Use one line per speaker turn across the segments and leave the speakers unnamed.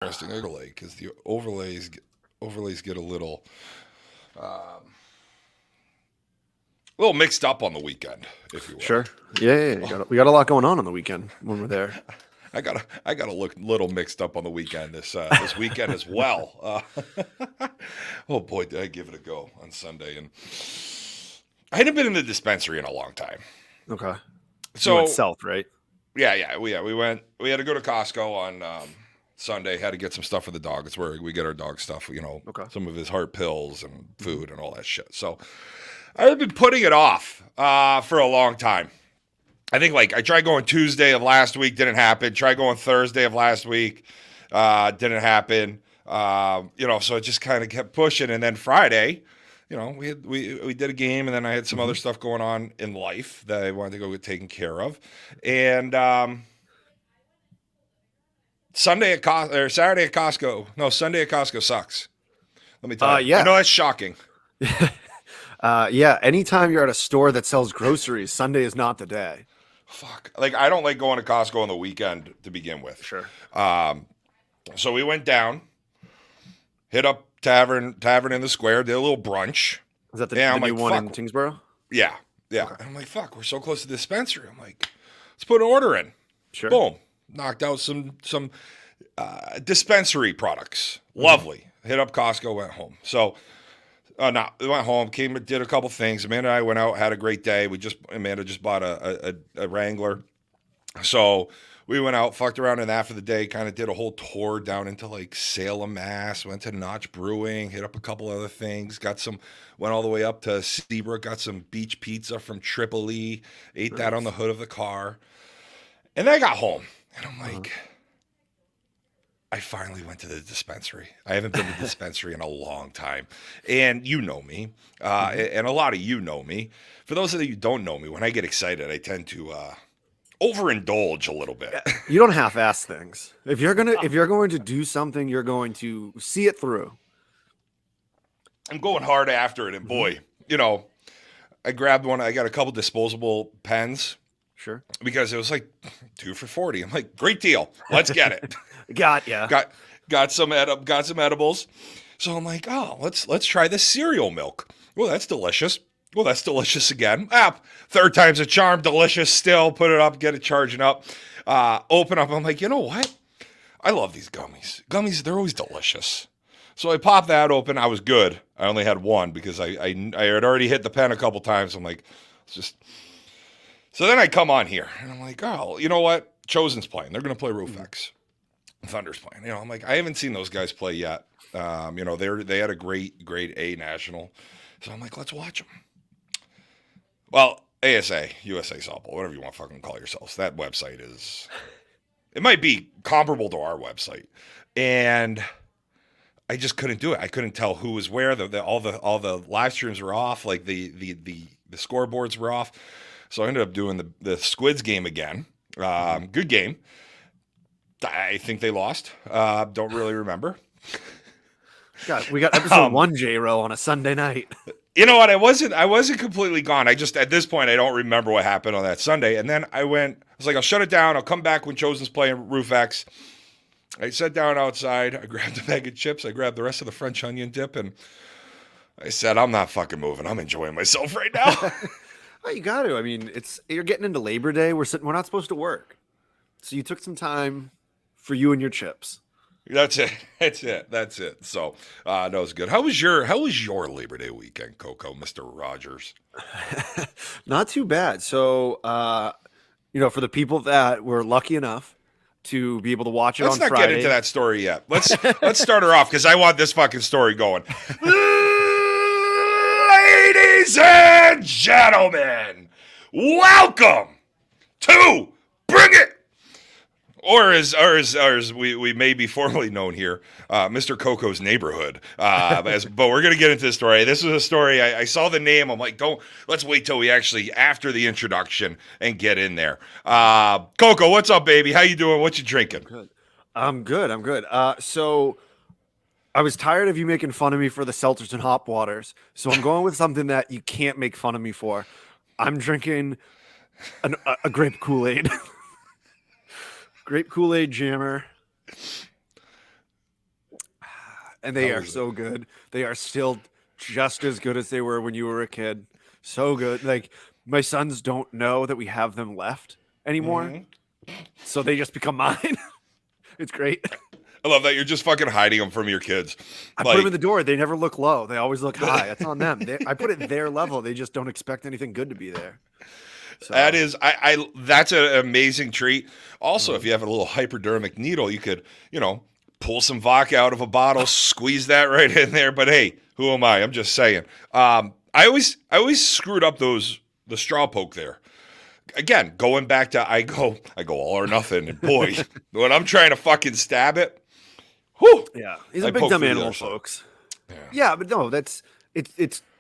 interesting overlay because the overlays get um, a little mixed up on the weekend, if you will.
Sure. Yeah. We got a lot going on the weekend when we're there.
I got a little mixed up on the weekend this weekend as well. Oh boy, did I give it a go on Sunday, and I hadn't been in the dispensary in a long time.
Okay. You went
So
south, right?
we went. We had to go to Costco on Sunday. Had to get some stuff for the dog. It's where we get our dog stuff.
Okay.
Some of his heart pills and
Mhm.
food and all that shit. So I've been putting it off for a long time. I think like I tried going Tuesday of last week, didn't happen. Tried going Thursday of last week, didn't happen. So it just kind of kept pushing, and then Friday, we did a game, and then I had some other
Mhm.
stuff going on in life that I wanted to go get taken care of, and Saturday at Costco. No, Sunday at Costco sucks. Let me tell you. I know
Yeah.
that's shocking.
Yeah. Anytime you're at a store that sells groceries, Sunday is not the day.
Fuck. Like I don't like going to Costco on the weekend to begin with.
Sure.
Um, so we went down, hit up tavern in the square, did a little brunch.
Is that
Yeah,
the
I'm
new
like,
one in
fuck.
Tingsboro?
Yeah, yeah.
Okay.
And I'm like, fuck. We're so close to the dispensary. I'm like, let's put an order in.
Sure.
Boom. Knocked out some dispensary products.
Mhm.
Lovely. Hit up Costco. Went home. So. No, we went home, came, did a couple things. Amanda and I went out, had a great day. Amanda just bought a Wrangler, so we went out, fucked around in that for the day. Kind of did a whole tour down into like Salem, Mass. Went to Notch Brewing, hit up a couple other things. Went all the way up to Seabrook, got some beach pizza from Tripoli. Ate that on the
Nice.
hood of the car, and then I got home, and I'm
Uh-huh.
like, I finally went to the dispensary. I haven't been to the dispensary in a long time. And you know me,
Mhm.
and a lot of you know me. For those of you who don't know me, when I get excited, I tend to overindulge a little bit.
Yeah, you don't half-ass things. If you're going to do something, you're going to see it through.
I'm going hard after it. And
Mhm.
boy, you know, I grabbed one. I got a couple disposable pens
Sure.
because it was like 2 for $40. I'm like, great deal. Let's get it.
Got ya.
got got some edibles. So I'm like, oh, let's try this cereal milk. Well, that's delicious. Well, that's delicious again. Third time's a charm. Delicious still. Put it up, get it charging up. Open up. I'm like, you know what? I love these gummies. Gummies, they're always delicious. So I popped that open. I was good. I only had one because I had already hit the pen a couple times. I'm like, it's just. So then I come on here and I'm like, oh, you know what? Chosen's playing. They're going to play
Mhm.
Rufex. Thunder's playing. I'm like, I haven't seen those guys play yet. They had a great A national. So I'm like, let's watch them. Well, ASA, USA Softball, whatever you want to fucking call yourselves. That website it might be comparable to our website. And I just couldn't do it. I couldn't tell who was where. All the live streams were off. Like the scoreboards were off. So I ended up doing the Squids game again.
Mhm.
Good game. I think they lost. Don't really remember.
We got episode
Um,
one J Row on a Sunday night.
you know what? I wasn't completely gone. I just at this point I don't remember what happened on that Sunday. And then I was like, I'll shut it down. I'll come back when Chosen's playing Roof X. I sat down outside. I grabbed a bag of chips. I grabbed the rest of the French onion dip, and I said, I'm not fucking moving. I'm enjoying myself right now.
Oh, you got to. I mean, you're getting into Labor Day. We're not supposed to work, so you took some time for you and your chips.
That's it. That's it. So that was good. How was your Labor Day weekend, Coco, Mr. Rogers?
Not too bad. So, for the people that were lucky enough to be able to watch it
Let's
on
not get into
Friday.
that story yet. Let's start her off because I want this fucking story going. Ladies and gentlemen, welcome to Bring It, or as we may be formally known here, Mr. Coco's neighborhood. But we're gonna get into the story. This is a story. I saw the name. I'm like, don't. Let's wait till we actually after the introduction and get in there. Coco, what's up, baby? How you doing? What you drinking?
Good. I'm good. I'm good. So I was tired of you making fun of me for the seltzers and hop waters, so I'm going with something that you can't make fun of me for. I'm drinking a grape Kool-Aid. Grape Kool-Aid jammer. And they
How
are
is it?
so good. They are still just as good as they were when you were a kid. So good. Like my sons don't know that we have them left anymore.
Mhm.
So they just become mine. It's great.
I love that you're just fucking hiding them from your kids.
I put them in
Like
the door. They never look low. They always look high. That's on them. I put it their level. They just don't expect anything good to be there. So
that is, that's an amazing treat. Also, if
Mhm.
you have a little hypodermic needle, you could, pull some vodka out of a bottle, squeeze that right in there. But hey, who am I? I'm just saying. I always screwed up the straw poke there. Again, going back to I go all or nothing, and boy, when I'm trying to fucking stab it, whew,
yeah, he's
I
a big
poke
dumb
through the
animal,
other side.
folks.
Yeah.
Yeah, but no, it's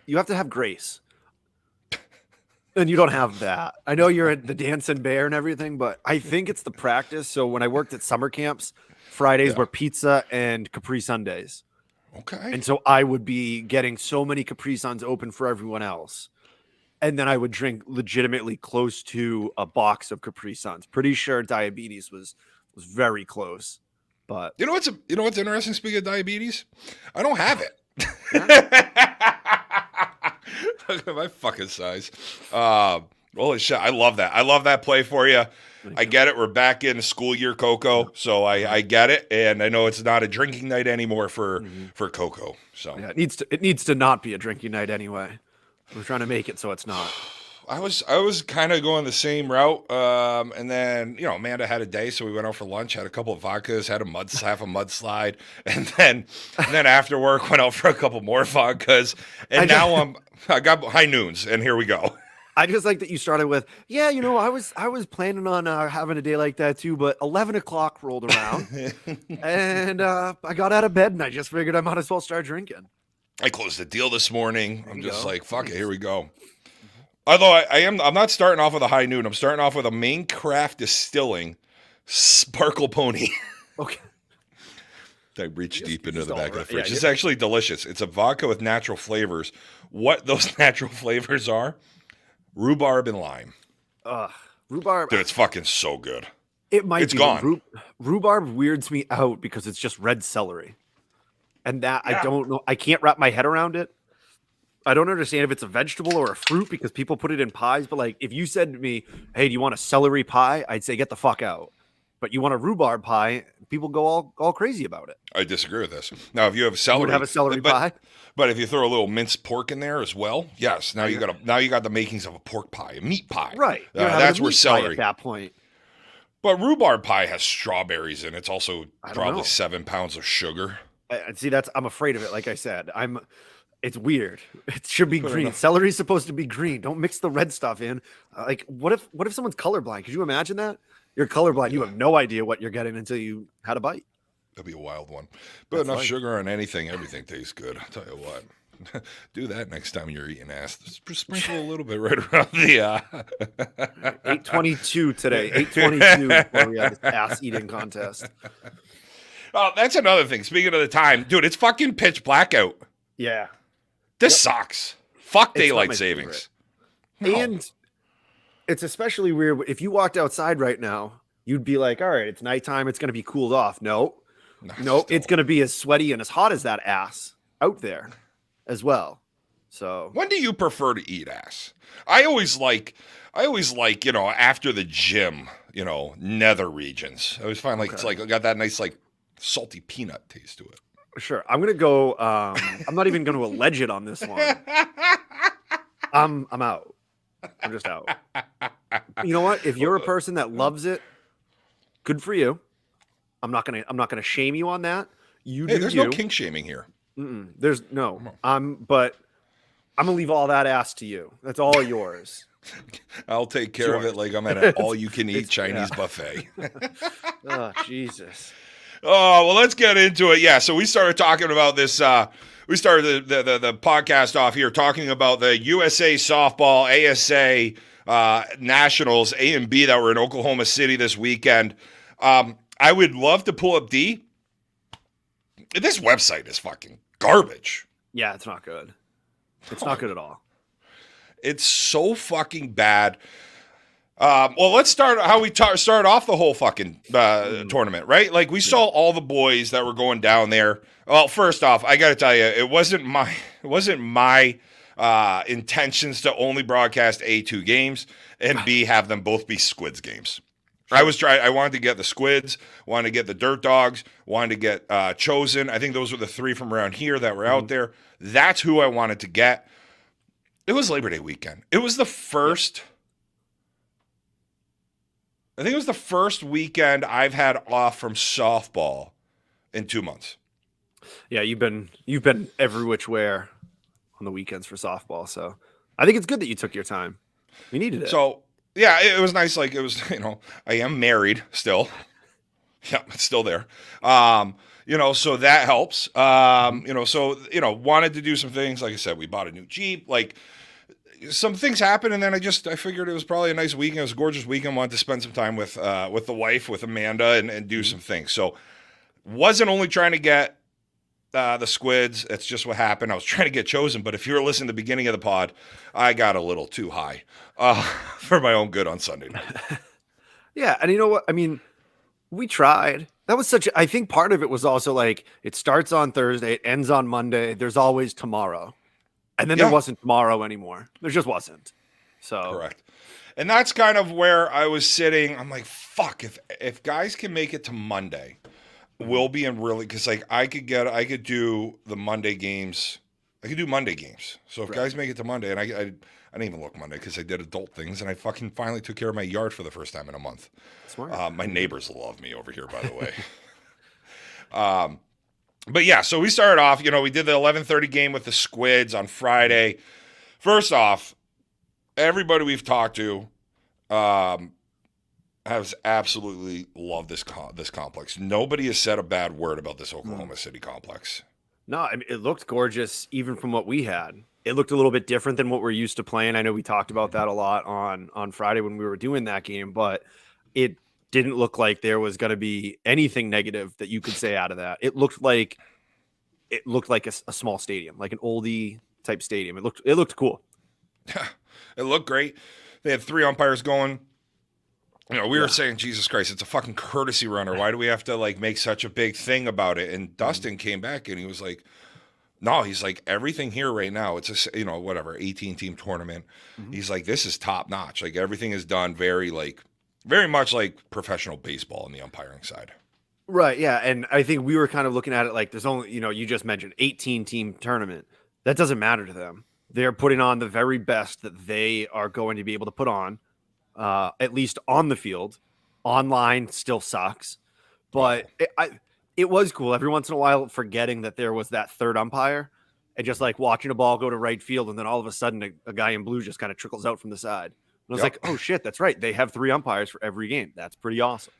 you have to have grace. And you don't have that. I know you're at the dancing bear and everything, but I think it's the practice. So when I worked at summer camps, Fridays
Yeah.
were pizza and Capri Sundays.
Okay.
And so I would be getting so many Capri Suns open for everyone else. And then I would drink legitimately close to a box of Capri Suns. Pretty sure diabetes was very close. But
You know what's interesting? Speaking of diabetes, I don't have it. Look at my fucking size. Holy shit! I love that. I love that play for you. I get it. We're back in school year, Coco. So I get it, and I know it's not a drinking night anymore for Coco. So
yeah, it needs to not be a drinking night anyway. We're trying to make it so it's not.
I was kind of going the same route, and then Amanda had a day, so we went out for lunch, had a couple of vodkas, had half a mudslide, and then after work went out for a couple more vodkas, and I got high noons, and here we go.
I just like that you started with, yeah, I was planning on having a day like that too, but 11 o'clock rolled around, and I got out of bed, and I just figured I might as well start drinking.
I closed the deal this morning. I'm just
go.
like, fuck it, here we go. Although I'm not starting off with a high noon. I'm starting off with a Main Craft Distilling Sparkle Pony.
Okay.
I reached deep into
just
the
all
back of the
right.
fridge.
Yeah,
It's actually delicious. It's a vodka with natural flavors. What those natural flavors are? Rhubarb and lime.
Rhubarb.
Dude, it's fucking so good.
It might
It's
be.
gone.
Rhubarb weirds me out because it's just red celery. And that
Yeah.
I don't know. I can't wrap my head around it. I don't understand if it's a vegetable or a fruit because people put it in pies. But like, if you said to me, "Hey, do you want a celery pie?" I'd say, "Get the fuck out." But you want a rhubarb pie? People go all crazy about it.
I disagree with this. Now, if you have
You
celery,
would have a celery
but,
pie.
But if you throw a little minced pork in there as well, yes. Now you got the makings of a pork pie, a meat pie.
Right. You're having
That's
a
where
meat pie
celery.
at that point.
But rhubarb pie has strawberries in it. It's also
I don't
probably
know.
7 pounds of sugar.
See, I'm afraid of it. Like I said, it's weird. It should be
Put
green.
enough-
Celery's supposed to be green. Don't mix the red stuff in. Like, what if someone's colorblind? Could you imagine that? You're colorblind. You have no idea what you're getting until you had a bite.
That'd be a wild one. But
That's
enough
life.
sugar on anything, everything tastes good. I'll tell you what. Do that next time you're eating ass. Just sprinkle a little bit right around the
8:22 today. 8:22 before we had this ass eating contest.
Oh, that's another thing. Speaking of the time, dude, it's fucking pitch black out.
Yeah.
This sucks. Fuck
It's not
daylight
my
savings.
And it's especially weird if you walked outside right now, you'd be like, all right, it's nighttime, it's gonna be cooled off. No, it's gonna be as sweaty and as hot as that ass out there as well. So
When do you prefer to eat ass? I always like, after the gym, nether regions. I always find it's like got that nice like salty peanut taste to it.
sure. I'm gonna go. I'm not even gonna allege it on this one. I'm out. I'm just out. You know what? If you're a person that loves it, good for you. I'm not gonna shame you on that. You
Hey,
do
there's
you.
no kink shaming here.
There's no. But I'm gonna leave all that ass to you. That's all yours.
I'll take care of
Sure.
it like I'm at an all-you-can-eat
It's-
Chinese
yeah.
buffet.
Oh Jesus.
Oh, well, let's get into it. Yeah, so we started talking about this. We started the podcast off here talking about the USA Softball ASA Nationals A and B that were in Oklahoma City this weekend. I would love to pull up D. This website is fucking garbage.
Yeah, it's not good. It's not good at all.
It's so fucking bad. Well, let's start how we started off the whole fucking
Mm,
tournament, right? Like we
yeah.
saw all the boys that were going down there. Well, first off, I got to tell you, it wasn't my intentions to only broadcast A2 games and B have them both be Squids games.
Sure.
I wanted to get the Squids, wanted to get the Dirt Dogs, wanted to get Chosen. I think those were the three from around here that were
Hmm.
out there. That's who I wanted to get. It was Labor Day weekend. It was the
Yeah.
first. I think it was the first weekend I've had off from softball in 2 months.
Yeah, you've been every which where on the weekends for softball. So I think it's good that you took your time. We needed it.
So yeah, it was nice. Like it was, I am married still. Yeah, it's still there. So that helps.
Mhm.
Wanted to do some things. Like I said, we bought a new Jeep. Like some things happened, and then I figured it was probably a nice weekend. It was a gorgeous weekend. Wanted to spend some time with the wife, with Amanda, and do
Mhm.
some things. So wasn't only trying to get the Squids. That's just what happened. I was trying to get Chosen, but if you were listening to the beginning of the pod, I got a little too high for my own good on Sunday night.
Yeah, and you know what? I mean, we tried. That was I think part of it was also like it starts on Thursday, it ends on Monday. There's always tomorrow. And then there
Yeah,
wasn't tomorrow anymore. There just wasn't. So,
correct. And that's kind of where I was sitting. I'm like, fuck, if guys can make it to Monday,
mhm.
we'll be in really because like I could do the Monday games. I could do Monday games. So if
Right.
guys make it to Monday, and I didn't even look Monday because I did adult things, and I fucking finally took care of my yard for the first time in a month.
Smart.
My neighbors love me over here, by the way. Um, but yeah, so we started off. We did the 11:30 game with the Squids on Friday. First off, everybody we've talked to um, has absolutely loved this complex. Nobody has said a bad word about this
Mm.
Oklahoma City complex.
No, I mean, it looked gorgeous even from what we had. It looked a little bit different than what we're used to playing. I know we talked about that a lot on Friday when we were doing that game, but it didn't look like there was going to be anything negative that you could say out of that. It looked like a small stadium, like an oldie type stadium. It looked cool.
It looked great. They had three umpires going. We were
Yeah.
saying, Jesus Christ, it's a fucking courtesy runner. Why do we have to like make such a big thing about it? And
Mhm.
Dustin came back and he was like, no, he's like, everything here right now, it's whatever, 18 team tournament.
Mhm.
He's like, this is top notch. Like everything is done very much like professional baseball on the umpiring side.
Right, yeah, and I think we were kind of looking at it like there's only, you just mentioned 18 team tournament. That doesn't matter to them. They're putting on the very best that they are going to be able to put on, at least on the field. Online still sucks, but
Awful.
it was cool every once in a while forgetting that there was that third umpire and just like watching a ball go to right field, and then all of a sudden a guy in blue just kind of trickles out from the side. And I was
Yep.
like, oh shit, that's right. They have three umpires for every game. That's pretty awesome.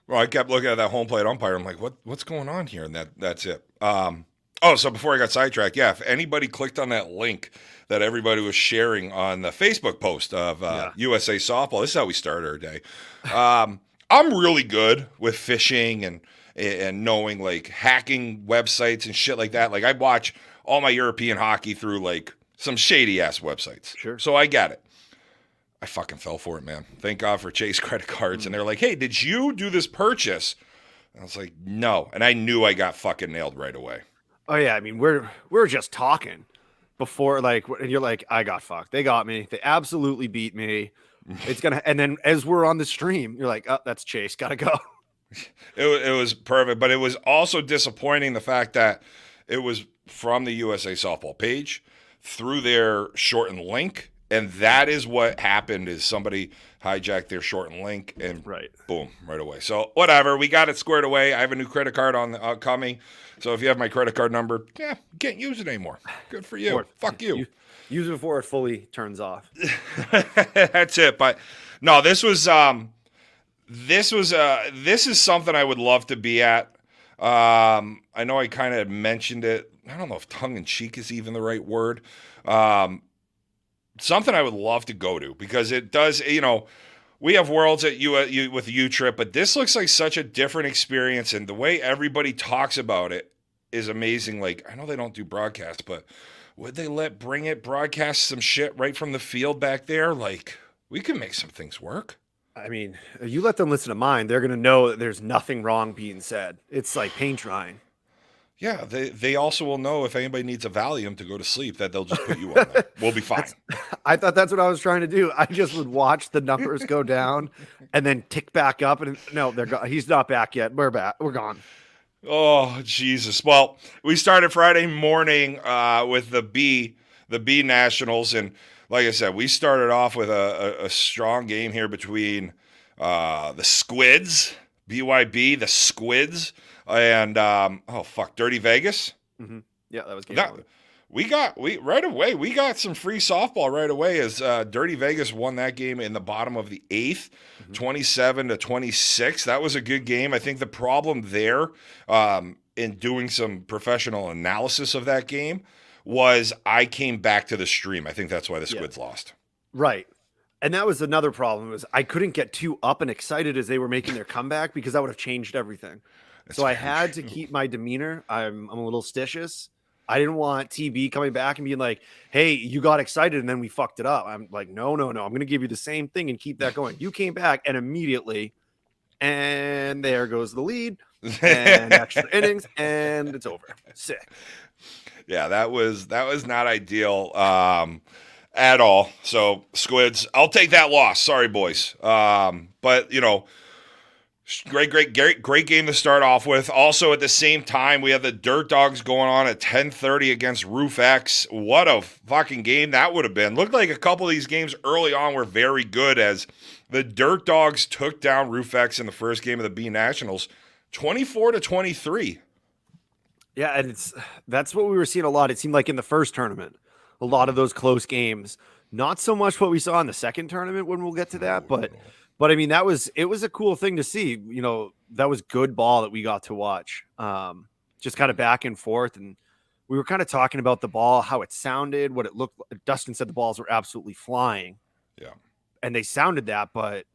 Well, I kept looking at that home plate umpire. I'm like, what's going on here? And that's it. So before I got sidetracked, yeah, if anybody clicked on that link that everybody was sharing on the Facebook post of
Yeah.
USA Softball, this is how we started our day. I'm really good with fishing and knowing like hacking websites and shit like that. Like I watch all my European hockey through like some shady ass websites.
Sure.
So I get it. I fucking fell for it, man. Thank God for Chase credit cards. And
Mm.
they're like, hey, did you do this purchase? And I was like, no. And I knew I got fucking nailed right away.
Oh yeah, I mean we're just talking before, like, and you're like, I got fucked. They got me. They absolutely beat me. It's gonna. And then as we're on the stream, you're like, oh, that's Chase. Gotta go.
It was perfect, but it was also disappointing the fact that it was from the USA Softball page through their shortened link, and that is what happened. Is somebody hijacked their shortened link and
Right.
boom, right away. So whatever, we got it squared away. I have a new credit card on the coming, so if you have my credit card number, yeah, you can't use it anymore. Good for you.
Or
Fuck you.
use it before it fully turns off.
That's it. But no, this is something I would love to be at. I know I kind of mentioned it. I don't know if tongue in cheek is even the right word. Um, Something I would love to go to because it does. We have worlds at with U Trip, but this looks like such a different experience, and the way everybody talks about it is amazing. Like I know they don't do broadcasts, but would they bring it broadcast some shit right from the field back there? Like We can make some things work.
I mean, you let them listen to mine, they're going to know that there's nothing wrong being said. It's like paint drying.
Yeah, they also will know if anybody needs a Valium to go to sleep that they'll just put you on there. We'll be fine.
I thought that's what I was trying to do. I just would watch the numbers go down and then tick back up. And no, they're gone. He's not back yet. We're back. We're gone.
Oh, Jesus. Well, we started Friday morning with the B Nationals. And like I said, we started off with a strong game here between the Squids, BYB, the Squids, and Dirty Vegas.
Mm-hmm. Yeah, that was game
That,
one.
we got some free softball right away as Dirty Vegas won that game in the bottom of the 8th, 27-26. That was a good game. I think the problem there, in doing some professional analysis of that game, was I came back to the stream. I think that's why the Squids lost.
Right. And that was another problem, was I couldn't get too up and excited as they were making their comeback, because that would have changed everything. So I had to keep my demeanor. I'm a little stitious. I didn't want TB coming back and being like, hey, you got excited and then we fucked it up. I'm like, no. I'm going to give you the same thing and keep that going. You came back and immediately, and there goes the lead and extra innings, and it's over. Sick.
Yeah, that was not ideal at all. So Squids, I'll take that loss. Sorry, boys. But great game to start off with. Also, at the same time, we have the Dirt Dogs going on at 10:30 against Roof X. What a fucking game that would have been. Looked like a couple of these games early on were very good, as the Dirt Dogs took down Roof X in the first game of the B Nationals, 24-23.
Yeah, and that's what we were seeing a lot. It seemed like in the first tournament, a lot of those close games. Not so much what we saw in the second tournament, when we'll get to that, but I mean, it was a cool thing to see. That was good ball that we got to watch. Just kind of back and forth, and we were kind of talking about the ball, how it sounded, what it looked like. Dustin said the balls were absolutely flying.
Yeah.
And they sounded that, but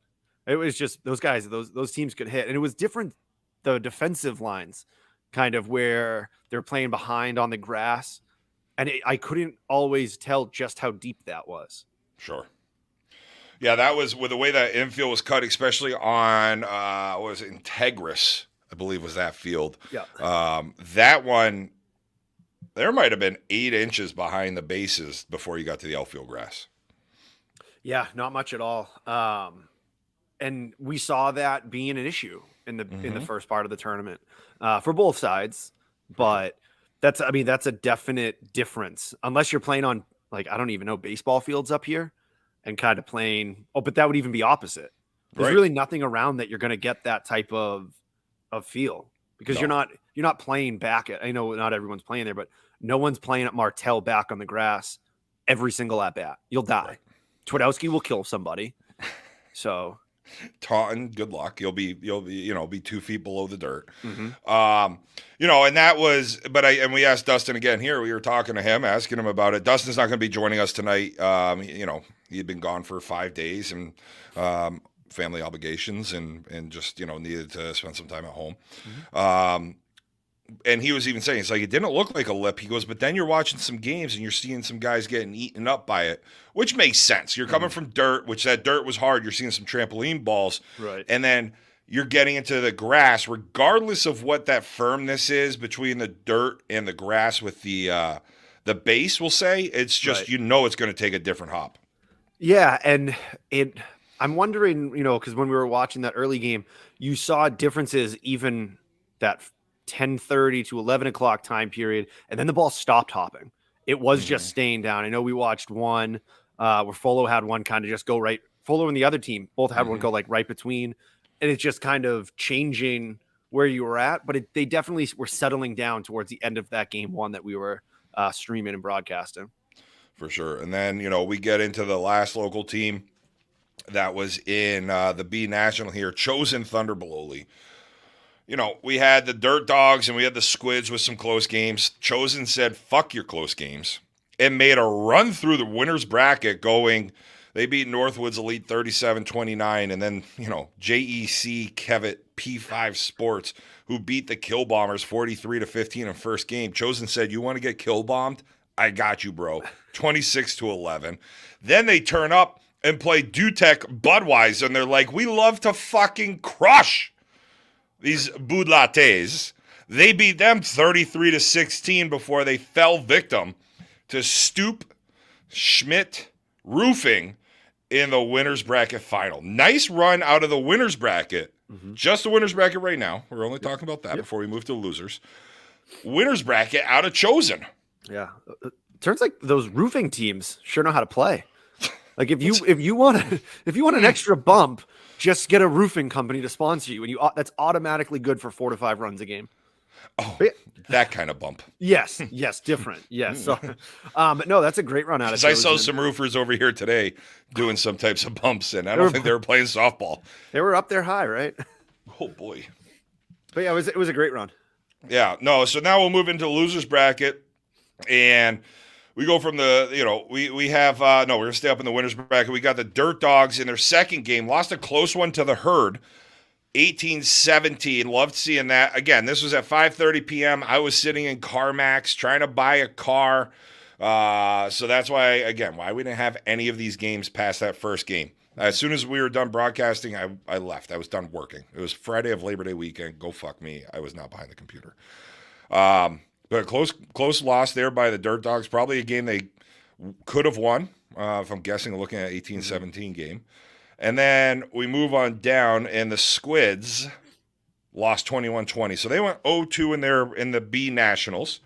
it was just those guys, those teams could hit. And it was different, the defensive lines, kind of where they're playing behind on the grass. And I couldn't always tell just how deep that was.
Sure. Yeah, that was with the way that infield was cut, especially on what was it, Integris, I believe was that field.
Yeah.
That one, there might have been 8 inches behind the bases before you got to the outfield grass.
Yeah, not much at all. And we saw that being an issue in the first part of the tournament for both sides. But that's a definite difference. Unless you're playing on, like, I don't even know, baseball fields up here. And kind of playing. Oh, but that would even be opposite. There's really nothing around that you're going to get that type of feel, because you're not playing back at. I know not everyone's playing there, but no one's playing at Martell back on the grass every single at bat. You'll die. Right. Twardowski will kill somebody. So,
Taunton, good luck. You'll be 2 feet below the dirt. And that was. But we asked Dustin again here. We were talking to him, asking him about it. Dustin's not going to be joining us tonight. He had been gone for 5 days and family obligations and just, needed to spend some time at home. And he was even saying, it's like, it didn't look like a lip. He goes, but then you're watching some games and you're seeing some guys getting eaten up by it, which makes sense. You're coming from dirt, which that dirt was hard. You're seeing some trampoline balls.
Right.
And then you're getting into the grass, regardless of what that firmness is between the dirt and the grass with the base, we'll say. It's just,
right.
It's going to take a different hop.
Yeah, and I'm wondering, because when we were watching that early game, you saw differences even that 10:30 to 11 o'clock time period, and then the ball stopped hopping. It was just staying down. I know we watched one where Folo had one kind of just go right. Folo and the other team both had one go like right between, and it's just kind of changing where you were at. But they definitely were settling down towards the end of that game one that we were streaming and broadcasting.
For sure. And then, we get into the last local team that was in the B National here, Chosen Thunder Bololi. We had the Dirt Dogs and we had the Squids with some close games. Chosen said, fuck your close games, and made a run through the winner's bracket going. They beat Northwoods Elite 37-29. And then, JEC Kevitt P5 Sports, who beat the Kill Bombers 43-15 in first game. Chosen said, you want to get kill bombed? I got you, bro. 26-11. Then they turn up and play Dutek Budweiser, and they're like, we love to fucking crush these Bud Lattes. They beat them 33-16 before they fell victim to Stoop Schmidt Roofing in the winner's bracket final. Nice run out of the winner's bracket. Just the winner's bracket right now. We're only talking about that before we move to the losers. Winner's bracket out of Chosen.
Yeah. Turns like those roofing teams sure know how to play. Like if you want an extra bump, just get a roofing company to sponsor you, and that's automatically good for 4 to 5 runs a game.
Oh, that kind of bump.
Yes, different. Yes. So, but no, that's a great run out of.
I saw some roofers over here today doing some types of bumps, and I don't think they were playing softball.
They were up there high, right?
Oh boy.
But yeah, it was a great run.
Yeah. No. So now we'll move into the losers bracket, and we go from the we have we're gonna stay up in the winners bracket. We got the Dirt Dogs in their second game, lost a close one to the Herd. 18-17. Loved seeing that. Again, this was at 5:30 p.m. I was sitting in CarMax trying to buy a car. So that's why we didn't have any of these games past that first game. As soon as we were done broadcasting, I left. I was done working. It was Friday of Labor Day weekend. Go fuck me. I was not behind the computer. But a close loss there by the Dirt Dogs. Probably a game they could have won, if I'm guessing, looking at 18-17 game. And then we move on down, and the Squids lost 21-20. So they went 0-2 in the B Nationals.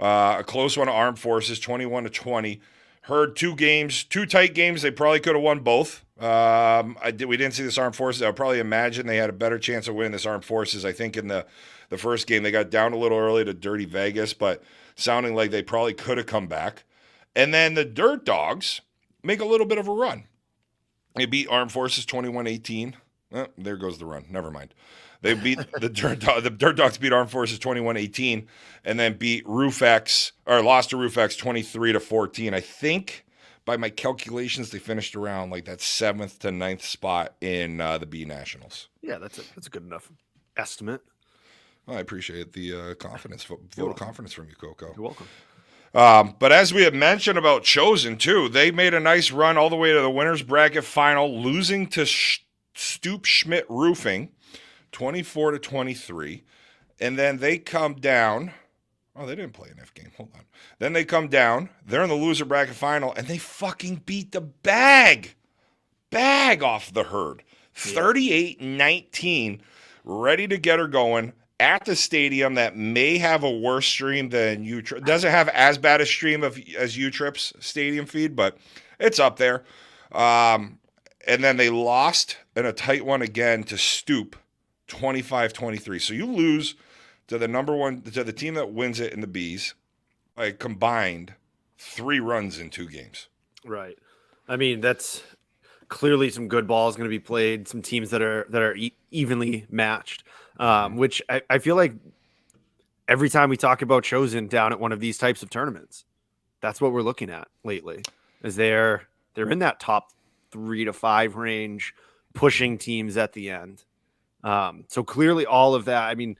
A close one to Armed Forces, 21-20. Heard two tight games. They probably could have won both. We didn't see this Armed Forces. I would probably imagine they had a better chance of winning this Armed Forces. I think in the first game they got down a little early to Dirty Vegas, but sounding like they probably could have come back. And then the Dirt Dogs make a little bit of a run. They beat Armed Forces 21-18. There goes the run. Never mind. They beat the Dirt Dogs beat Armed Forces 21-18, and then beat lost to Roofx 23-14. I think by my calculations they finished around like that 7th to 9th spot in the B Nationals.
Yeah, that's a good enough estimate.
Well, I appreciate the confidence vote of confidence from you, Coco.
You're welcome.
But as we had mentioned about Chosen, too, they made a nice run all the way to the winner's bracket final, losing to Stoop Schmidt Roofing, 24-23. And then they come down. Oh, they didn't play an F game. Hold on. Then they come down. They're in the loser bracket final, and they fucking beat the bag off the Herd. 38-19, ready to get her going. At the stadium that may have a worse stream than U-Trip. Doesn't have as bad a stream as U-Trip's stadium feed, but it's up there. And then they lost in a tight one again to Stoop, 25-23. So you lose to the team that wins it in the Bs, like combined 3 runs in 2 games.
Right. I mean, that's clearly some good balls going to be played. Some teams that are evenly matched. Which I feel like every time we talk about Chosen down at one of these types of tournaments, that's what we're looking at lately. Is they're in that top 3 to 5 range, pushing teams at the end. So clearly all of that. I mean,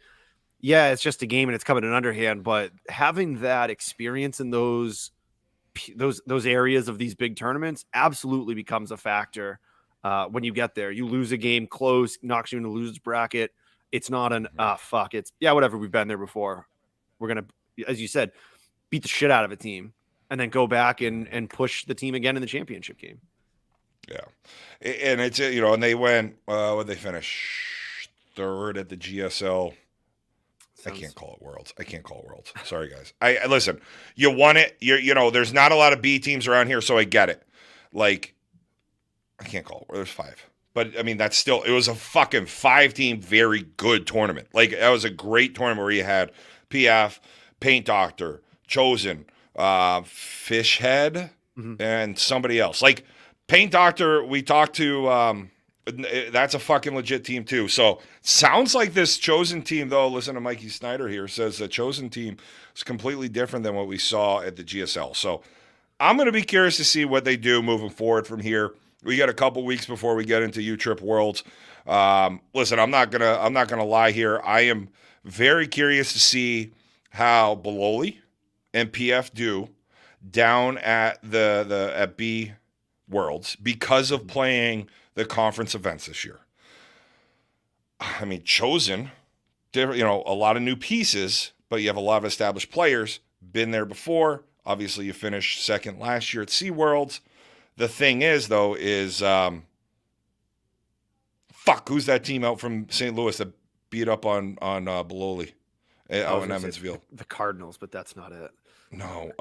yeah, it's just a game and it's coming in underhand, but having that experience in those areas of these big tournaments absolutely becomes a factor. When you get there, you lose a game close, knocks you into the losers bracket. It's not fuck. It's whatever. We've been there before. We're going to, as you said, beat the shit out of a team and then go back and push the team again in the championship game. Yeah.
And it's, and they went, what they finish? 3rd at the GSL. I can't call it Worlds. Sorry, guys. I listen, you won it. There's not a lot of B teams around here, so I get it. Like, I can't call it. There's 5. But, I mean, that's still – it was a fucking 5-team very good tournament. Like, that was a great tournament where you had PF, Paint Doctor, Chosen, Fishhead, and somebody else. Like, Paint Doctor, we talked to that's a fucking legit team, too. So, sounds like this Chosen team, though, listen to Mikey Snyder here, says the Chosen team is completely different than what we saw at the GSL. So, I'm going to be curious to see what they do moving forward from here. We got a couple weeks before we get into U-Trip Worlds. Listen, I'm not gonna lie here. I am very curious to see how Bololi and PF do down at at B Worlds because of playing the conference events this year. I mean, Chosen, a lot of new pieces, but you have a lot of established players, been there before. Obviously, you finished second last year at SeaWorlds. The thing is, though, who's that team out from St. Louis that beat up on Bololi out in Evansville?
The Cardinals, but that's not it.
No,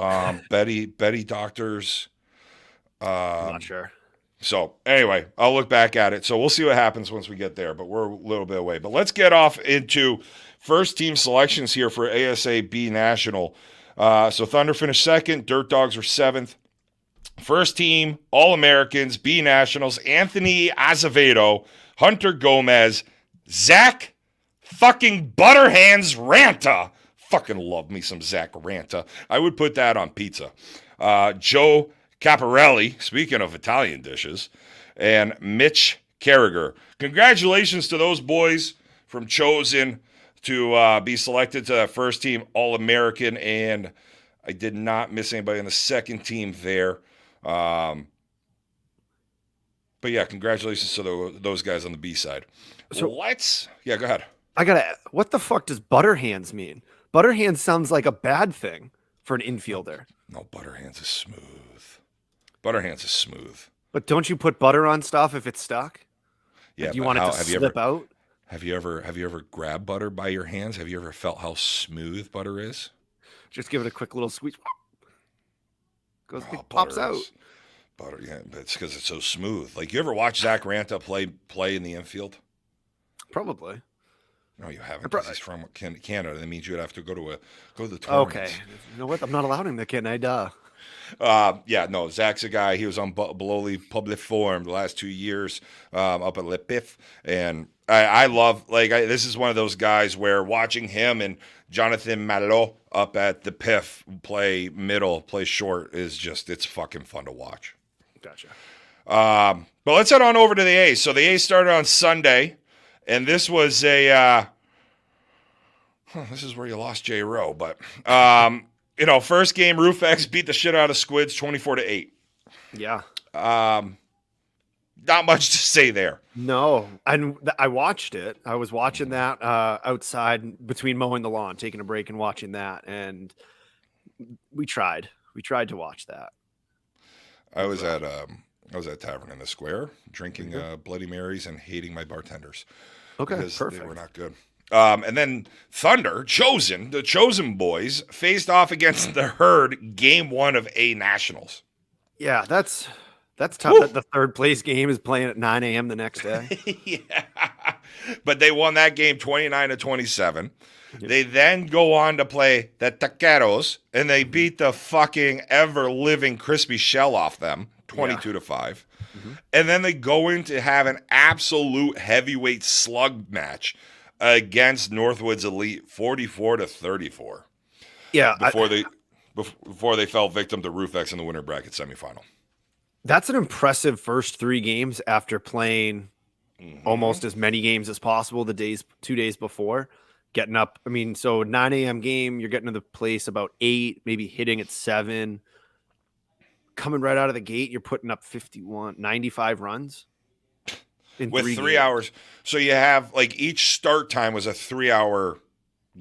Betty Doctors.
I'm not sure.
So anyway, I'll look back at it. So we'll see what happens once we get there, but we're a little bit away. But let's get off into first team selections here for ASA B National. So Thunder finished second. Dirt Dogs were seventh. First team, All-Americans, B Nationals, Anthony Azevedo, Hunter Gomez, Zach fucking Butterhands Ranta. Fucking love me some Zach Ranta. I would put that on pizza. Joe Caparelli, speaking of Italian dishes, and Mitch Carragher. Congratulations to those boys from Chosen to be selected to that first team All-American, and I did not miss anybody on the second team there. But yeah, congratulations to those guys on the B side. So go ahead.
What the fuck does Butterhands mean? Butterhands sounds like a bad thing for an infielder.
No, Butterhands is smooth. Butterhands is smooth.
But don't you put butter on stuff if it's stuck?
Yeah.
Do you want it to slip out?
Have you ever grabbed butter by your hands? Have you ever felt how smooth butter is?
Just give it a quick little squeeze. Pops out.
Butter, yeah, but it's because it's so smooth. Like, you ever watch Zach Ranta play in the infield?
Probably.
No, you haven't. He's from Canada. That means you'd have to go to the tournaments.
Okay. You know what? I'm not allowed him to Canada.
No, Zach's a guy. He was on Bololi Public Forum the last 2 years up at Le Pif. And I love, this is one of those guys where watching him and Jonathan Malot up at the PIF play middle, play short is just, it's fucking fun to watch.
Gotcha.
But let's head on over to the A's. So the A's started on Sunday, and this was this is where you lost J. Rowe, but first game, Roofex beat the shit out of Squids 24-8.
Yeah.
Not much to say there.
No, and I watched it. I was watching that outside between mowing the lawn, taking a break and watching that, and we tried to watch that.
I was at Tavern in the Square drinking Bloody Marys and hating my bartenders.
Okay,
because
perfect.
They were not good. And then Thunder, the Chosen boys, faced off against the Herd game 1 of A Nationals.
Yeah, that's tough. That the third place game is playing at 9 a.m. the next day.
Yeah. But they won that game 29-27. Yep. They then go on to play the Taqueros, and they beat the fucking ever-living crispy shell off them 22-5. Mm-hmm. And then they go in to have an absolute heavyweight slug match against Northwoods Elite 44-34.
Yeah.
Before they fell victim to Roofex in the winter bracket semifinal.
That's an impressive first 3 games after playing almost as many games as possible 2 days before. Getting up, so 9 a.m. game, you're getting to the place about 8, maybe hitting at 7. Coming right out of the gate, you're putting up 95 runs.
With 3 hours. So you have, each start time was a 3-hour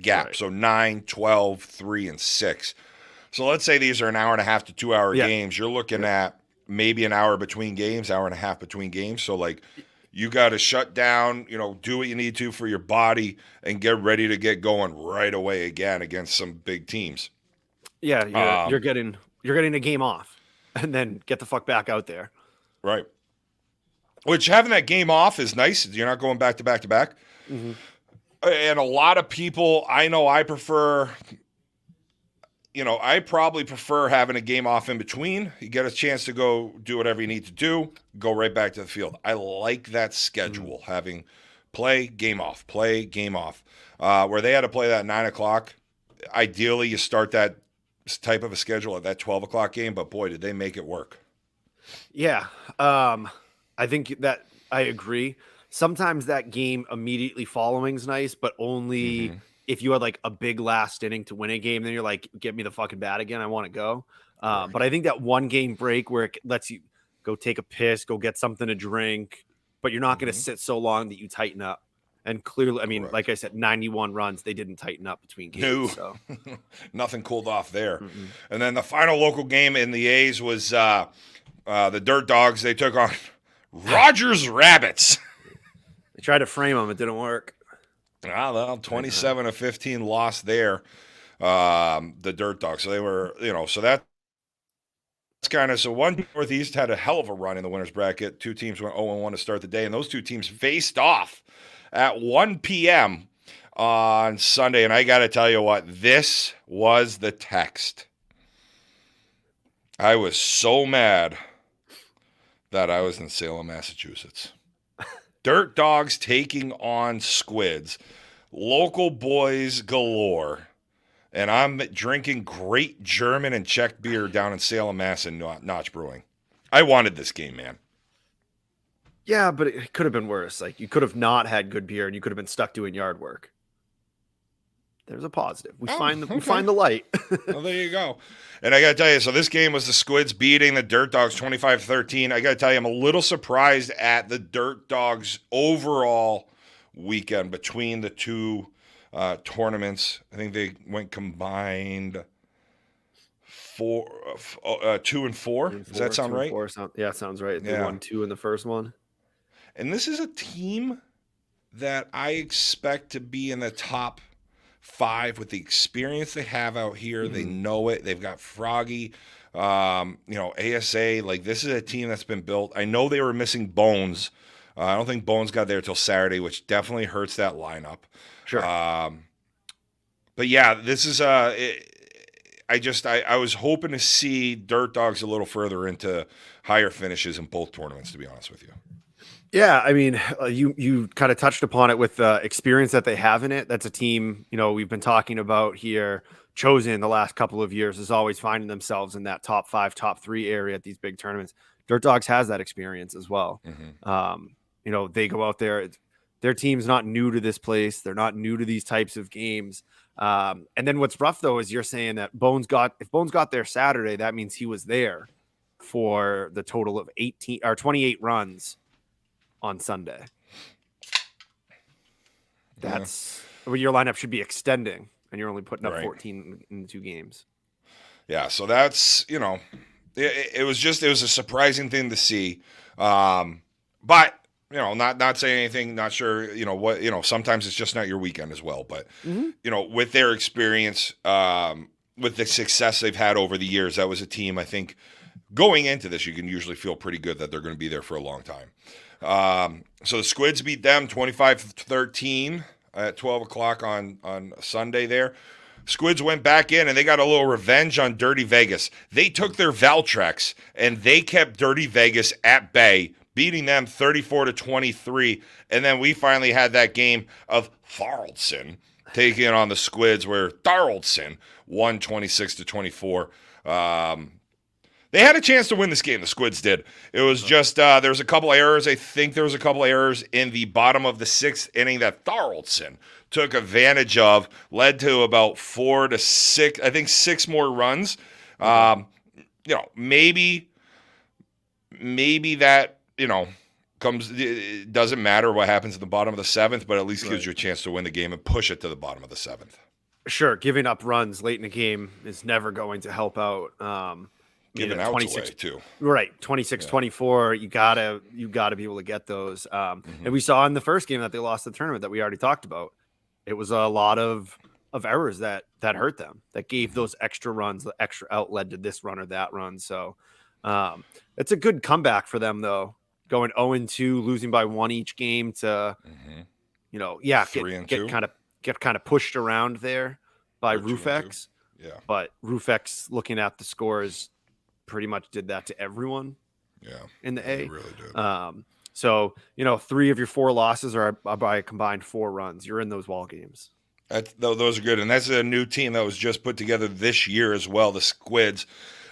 gap. Right. So 9, 12, 3, and 6. So let's say these are an hour and a half to 2 hour games. You're looking at maybe an hour between games, hour and a half between games. So, you got to shut down, do what you need to for your body and get ready to get going right away again against some big teams.
Yeah, you're getting a game off and then get the fuck back out there.
Right. Which having that game off is nice. You're not going back to back to back. Mm-hmm. And a lot of people, I know I prefer, I probably prefer having a game off in between. You get a chance to go do whatever you need to do, go right back to the field. I like that schedule, having play, game off, where they had to play that 9 o'clock. Ideally, you start that type of a schedule at that 12 o'clock game, but boy, did they make it work.
Yeah. I think that I agree. Sometimes that game immediately following is nice, but only if you had a big last inning to win a game, then you're like, get me the fucking bat again. I want to go. But I think that 1 game break where it lets you go take a piss, go get something to drink, but you're not going to
Mhm.
sit so long that you tighten up. And clearly, I mean,
Correct.
like I said, 91 runs, they didn't tighten up between games.
No,
So
nothing cooled off there.
mm-mm.
And then the final local game in the A's was the Dirt Dogs. They took on Rogers Rabbits.
They tried to frame them, it didn't work.
Well, 27-15 loss there. The Dirt Dogs. So they were, so that's kind of, so one Northeast had a hell of a run in the winners bracket. Two teams went 0-1 to start the day, and those two teams faced off at 1 p.m. on Sunday. And I got to tell you what, this was the text. I was so mad that I was in Salem, Massachusetts. Dirt Dogs taking on Squids. Local boys galore. And I'm drinking great German and Czech beer down in Salem, Mass. and Notch Brewing. I wanted this game, man.
Yeah, but it could have been worse. Like, you could have not had good beer and you could have been stuck doing yard work. There's a positive. We find the light.
Well, there you go. And I got to tell you, so this game was the Squids beating the Dirt Dogs 25-13. I got to tell you, I'm a little surprised at the Dirt Dogs overall weekend between the two tournaments. I think they went combined 2 and 4. Does that sound right?
Yeah, it sounds right. They won 2 in the first one.
And this is a team that I expect to be in the top 5 with the experience they have out here. Mm-hmm. They know it. They've got Froggy, ASA. Like, this is a team that's been built. I know they were missing Bones. I don't think Bones got there till Saturday, which definitely hurts that lineup.
Sure.
But yeah, this is I was hoping to see Dirt Dogs a little further into higher finishes in both tournaments, to be honest with you.
Yeah, I mean, you kind of touched upon it with the experience that they have in it. That's a team, we've been talking about here, chosen the last couple of years, is always finding themselves in that top 5, top 3 area at these big tournaments. Dirt Dogs has that experience as well. Mm-hmm. They go out there. Their team's not new to this place. They're not new to these types of games. And then what's rough, though, is you're saying that if Bones got there Saturday, that means he was there for the total of 28 runs on Sunday. That's what your lineup should be extending, and you're only putting up 14 in the 2 games.
Yeah, so that's, it was a surprising thing to see. But not saying anything, not sure, sometimes it's just not your weekend as well. But, with their experience, with the success they've had over the years, that was a team, I think, going into this, you can usually feel pretty good that they're going to be there for a long time. So the Squids beat them 25-13 at 12 o'clock on Sunday there. Squids went back in and they got a little revenge on Dirty Vegas. They took their Valtrex and they kept Dirty Vegas at bay, beating them 34-23. And then we finally had that game of Thoraldson taking on the Squids, where Thoraldson won 26-24. They had a chance to win this game, the Squids did. It was just, there was a couple errors. I think there was a couple errors in the bottom of the 6th inning that Thoraldson took advantage of, led to about 4 to 6, I think 6 more runs. Maybe that, it doesn't matter what happens at the bottom of the 7th, but at least gives you a chance to win the game and push it to the bottom of the 7th.
Sure, giving up runs late in the game is never going to help out.
Giving outs away too.
Right. 26-24. You gotta be able to get those. And we saw in the first game that they lost the tournament that we already talked about. It was a lot of errors that hurt them, that gave those extra runs, the extra out led to this run or that run. So it's a good comeback for them, though, going 0-2, losing by 1 each game to, get kind of pushed around there by Rufex.
Yeah.
But Rufex, looking at the scores, pretty much did that to everyone.
Yeah.
In the A.
They really did.
So 3 of your 4 losses are by a combined 4 runs. You're in those ball games.
Those are good. And that's a new team that was just put together this year as well, the Squids.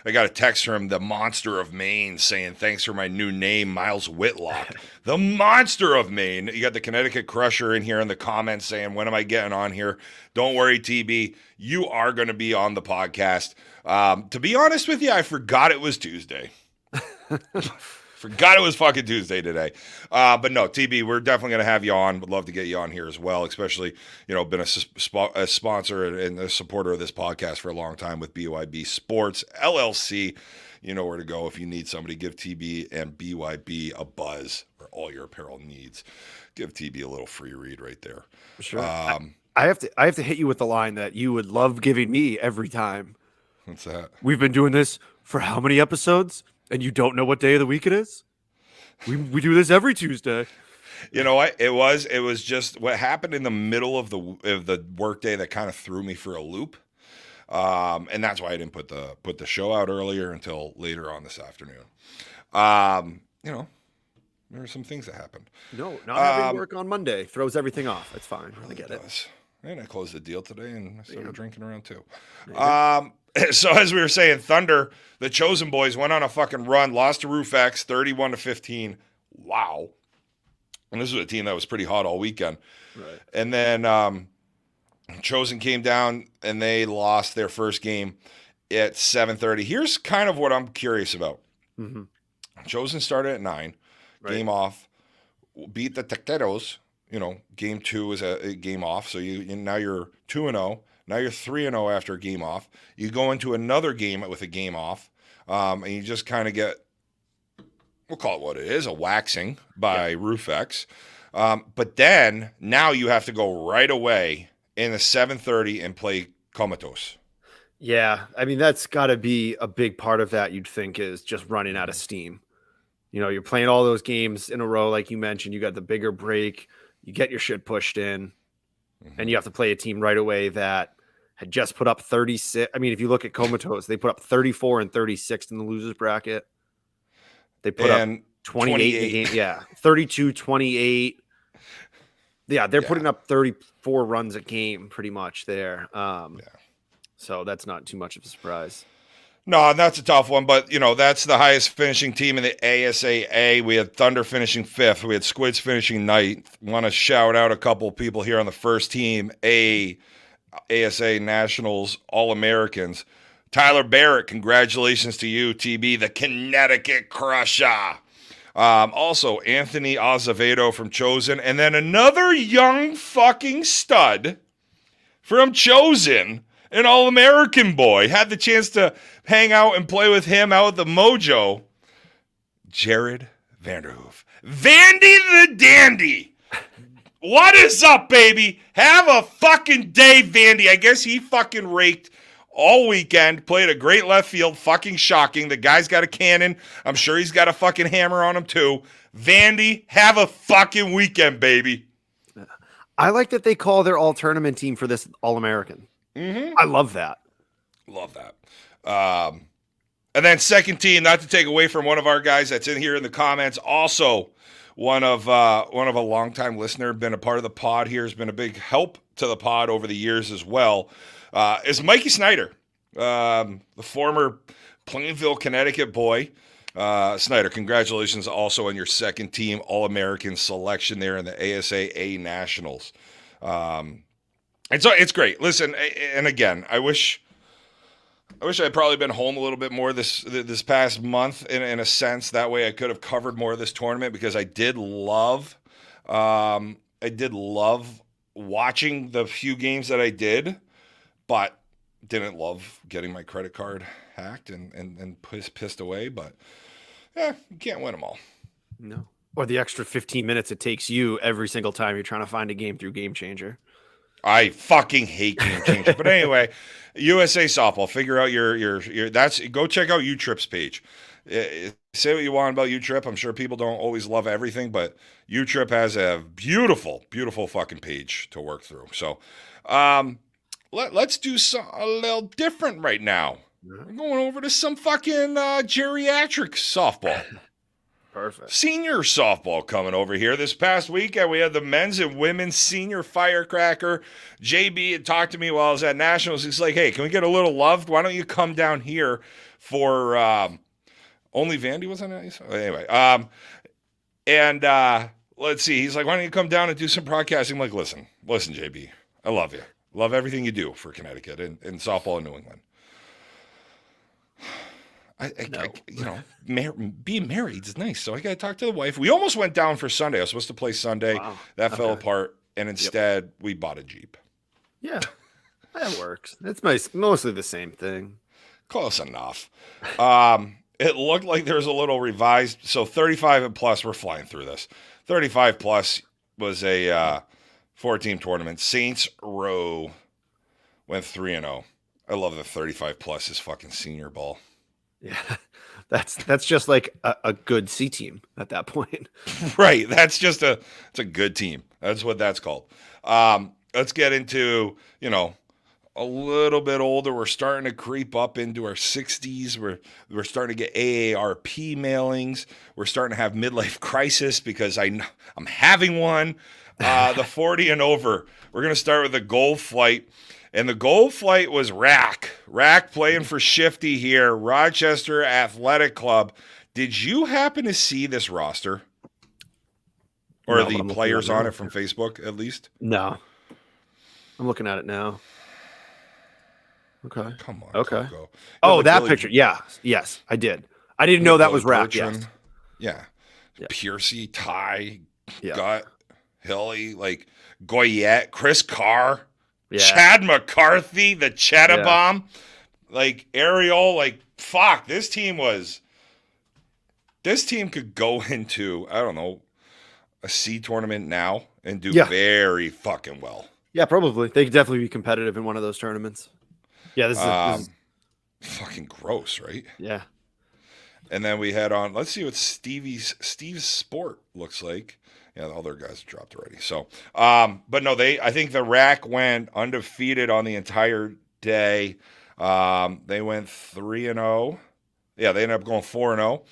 I got a text from the Monster of Maine saying, thanks for my new name, Miles Whitlock. The Monster of Maine. You got the Connecticut Crusher in here in the comments saying, when am I getting on here? Don't worry, TB. You are going to be on the podcast. To be honest with you, I forgot it was Tuesday. Forgot it was fucking Tuesday today. But no, TB, we're definitely going to have you on. Would love to get you on here as well, especially, been a sponsor and a supporter of this podcast for a long time with BYB Sports, LLC. You know where to go if you need somebody. Give TB and BYB a buzz for all your apparel needs. Give TB a little free read right there.
Sure. I have to hit you with the line that you would love giving me every time.
What's that?
We've been doing this for how many episodes, and you don't know what day of the week it is? We do this every Tuesday.
You know what? It was just what happened in the middle of the workday that kind of threw me for a loop. And that's why I didn't put the show out earlier until later on this afternoon. There were some things that happened.
No, not having work on Monday throws everything off. That's fine. I get it.
And I closed the deal today and I started drinking around too. So as we were saying, Thunder, the Chosen Boys went on a fucking run, lost to RoofX 31-15. Wow. And this was a team that was pretty hot all weekend.
Right.
And then Chosen came down and they lost their first game at 7:30. Here's kind of what I'm curious about.
Mm-hmm.
Chosen started at 9, game off, beat the Tequeros. Game 2 is a game off. So now you're 2-0. Now you're 3-0 after a game off. You go into another game with a game off, and you just kind of get, we'll call it what it is, a waxing by RoofX. But then now you have to go right away in the 7:30 and play Comatose.
Yeah, I mean, that's got to be a big part of that, you'd think, is just running out of steam. You're playing all those games in a row, like you mentioned. You got the bigger break. You get your shit pushed in, and you have to play a team right away that had just put up 36. I mean, if you look at Comatose, they put up 34 and 36 in the losers bracket. They put up 28 in the game. Yeah, 32, 28. Yeah, they're putting up 34 runs a game pretty much there. So that's not too much of a surprise.
No, that's a tough one, but, that's the highest finishing team in the ASAA. We had Thunder finishing 5th. We had Squids finishing 9th. Want to shout out a couple people here on the first team, ASA Nationals All-Americans. Tyler Barrett, congratulations to you, TB, the Connecticut Crusher. Also, Anthony Azevedo from Chosen, and then another young fucking stud from Chosen, an All-American boy. Had the chance to hang out and play with him out at the Mojo. Jared Vanderhoof. Vandy the Dandy. What is up, baby? Have a fucking day, Vandy. I guess he fucking raked all weekend. Played a great left field. Fucking shocking. The guy's got a cannon. I'm sure he's got a fucking hammer on him, too. Vandy, have a fucking weekend, baby.
I like that they call their all-tournament team for this All-American.
Mm-hmm.
I love that.
Love that. And then second team, not to take away from one of our guys that's in here in the comments, also one of a longtime listener, been a part of the pod here, has been a big help to the pod over the years as well, is Mikey Snyder, the former Plainville, Connecticut boy. Snyder, congratulations also on your second team All-American selection there in the ASAA Nationals. And so it's great. Listen, and again, I wish I'd probably been home a little bit more this past month in a sense. That way I could have covered more of this tournament, because I did love watching the few games that I did, but didn't love getting my credit card hacked and pissed away. But you can't win them all.
No. Or the extra 15 minutes it takes you every single time you're trying to find a game through Game Changer.
I fucking hate Game Changer. But anyway, USA Softball, figure out your go check out U-Trip's page. Say what you want about U-Trip. I'm sure people don't always love everything, but U-Trip has a beautiful, beautiful fucking page to work through. So let's do a little different right now. We're going over to some fucking geriatric softball.
Perfect.
Senior softball coming over here. This past weekend, we had the men's and women's senior firecracker. JB had talked to me while I was at Nationals. He's like, hey, can we get a little love? Why don't you come down here for only Vandy was on it? Anyway, let's see. He's like, why don't you come down and do some broadcasting? I'm like, listen, JB, I love you. Love everything you do for Connecticut and softball in New England.
No.
Being married is nice. So I got to talk to the wife. We almost went down for Sunday. I was supposed to play Sunday.
Wow.
That fell
Okay.
apart. And instead, we bought a Jeep.
Yeah, that works. It's mostly the same thing.
Close enough. It looked like there was a little revised. So 35 and plus, we're flying through this. 35 plus was a 4-team tournament. Saints Row went 3-0. I love the 35 plus is fucking senior ball.
Yeah, that's just like a good C team at that point.
Right. That's just it's a good team. That's what that's called. Let's get into, a little bit older. We're starting to creep up into our 60s. We're starting to get AARP mailings. We're starting to have midlife crisis because I'm having one. The 40 and over. We're going to start with the gold flight. And the gold flight was Rack. Rack playing for Shifty here, Rochester Athletic Club. Did you happen to see this roster? Or
No,
the
I'm
players
looking at
on
it
it from Facebook, at least?
No, I'm looking at it now. Okay.
Come on,
Okay.
Coco.
Oh,
Like
that
Billy-
picture. Yeah. Yes, I did. I didn't know that
Billy
was Rack.
Bertrand.
Yes.
Yeah.
Yeah.
Piercy, Ty,
Yeah.
Gut, Hilly, like Goyette, Chris Carr,
Yeah.
Chad McCarthy, the Cheddar
Yeah.
Bomb, like Ariel, like fuck. This team could go into, I don't know, a C tournament now and do
Yeah.
very fucking well.
Yeah, probably. They could definitely be competitive in one of those tournaments. Yeah, this is
Fucking gross, right?
yeah.
And then we had on, let's see what Steve's Sport looks like. Yeah, all their guys dropped already. So, but no, I think the Rack went undefeated on the entire day. They went 3-0. Yeah, they ended up going 4-0.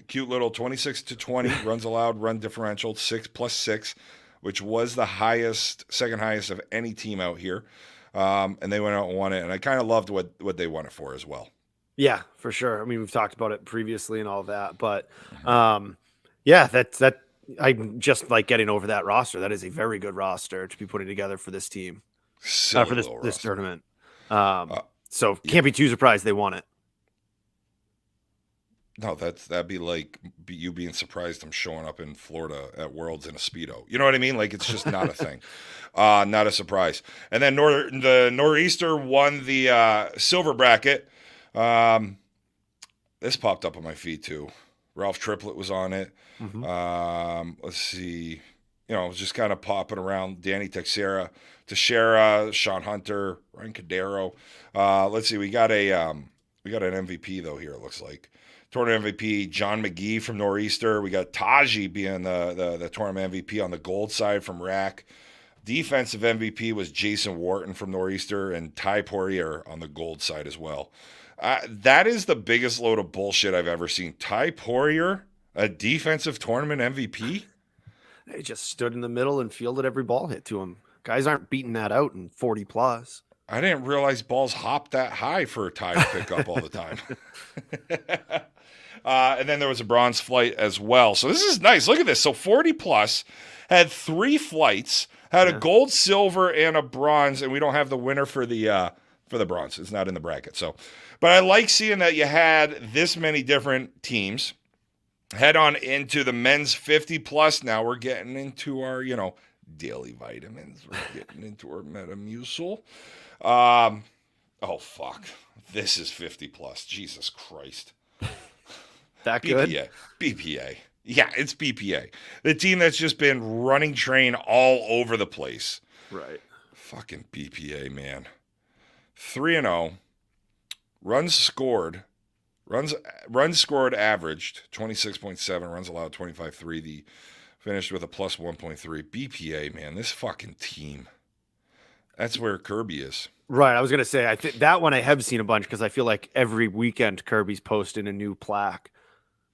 Cute little 26-20 runs allowed, run differential 6+6, which was the second highest of any team out here. And they went out and won it. And I kind of loved what they won it for as well.
Yeah, for sure. I mean, we've talked about it previously and all of that, but yeah, that I'm just like getting over that roster. That is a very good roster to be putting together for this team,
Silly
for this
little
this
roster.
tournament. So
yeah.
can't be too surprised they won it.
No, that'd be like you being surprised I'm showing up in Florida at Worlds in a Speedo. You know what I mean? Like, it's just not a thing. Not a surprise. And then the Nor'easter won the silver bracket. This popped up on my feed too. Ralph Triplett was on it.
Mhm.
Let's see. It was just kind of popping around. Danny Teixeira, Sean Hunter, Ryan Cadero. Let's see. We got an MVP though here. It looks like. Tournament MVP, John McGee from Nor'easter. We got Taji being the tournament MVP on the gold side from Rack. Defensive MVP was Jason Wharton from Nor'easter, and Ty Poirier on the gold side as well. That is the biggest load of bullshit I've ever seen. Ty Poirier, a defensive tournament MVP?
They just stood in the middle and fielded every ball hit to him. Guys aren't beating that out in 40 plus.
I didn't realize balls hopped that high for a Ty to pick up all the time. And then there was a bronze flight as well. So this is nice. Look at this. So 40 plus had 3 flights, had a gold, silver, and a bronze, and we don't have the winner for the bronze. It's not in the bracket. So, but I like seeing that you had this many different teams. Head on into the men's 50 plus. Now we're getting into our, daily vitamins. We're getting into our Metamucil. Oh fuck. This is 50 plus. Jesus Christ.
That good?
BPA. Yeah, it's BPA. The team that's just been running train all over the place.
Right.
Fucking BPA, man. 3-0. Runs scored averaged 26.7. Runs allowed 25.3. The finished with a plus 1.3. BPA, man. This fucking team. That's where Kirby is.
Right. I was gonna say that one I have seen a bunch because I feel like every weekend Kirby's posting a new plaque.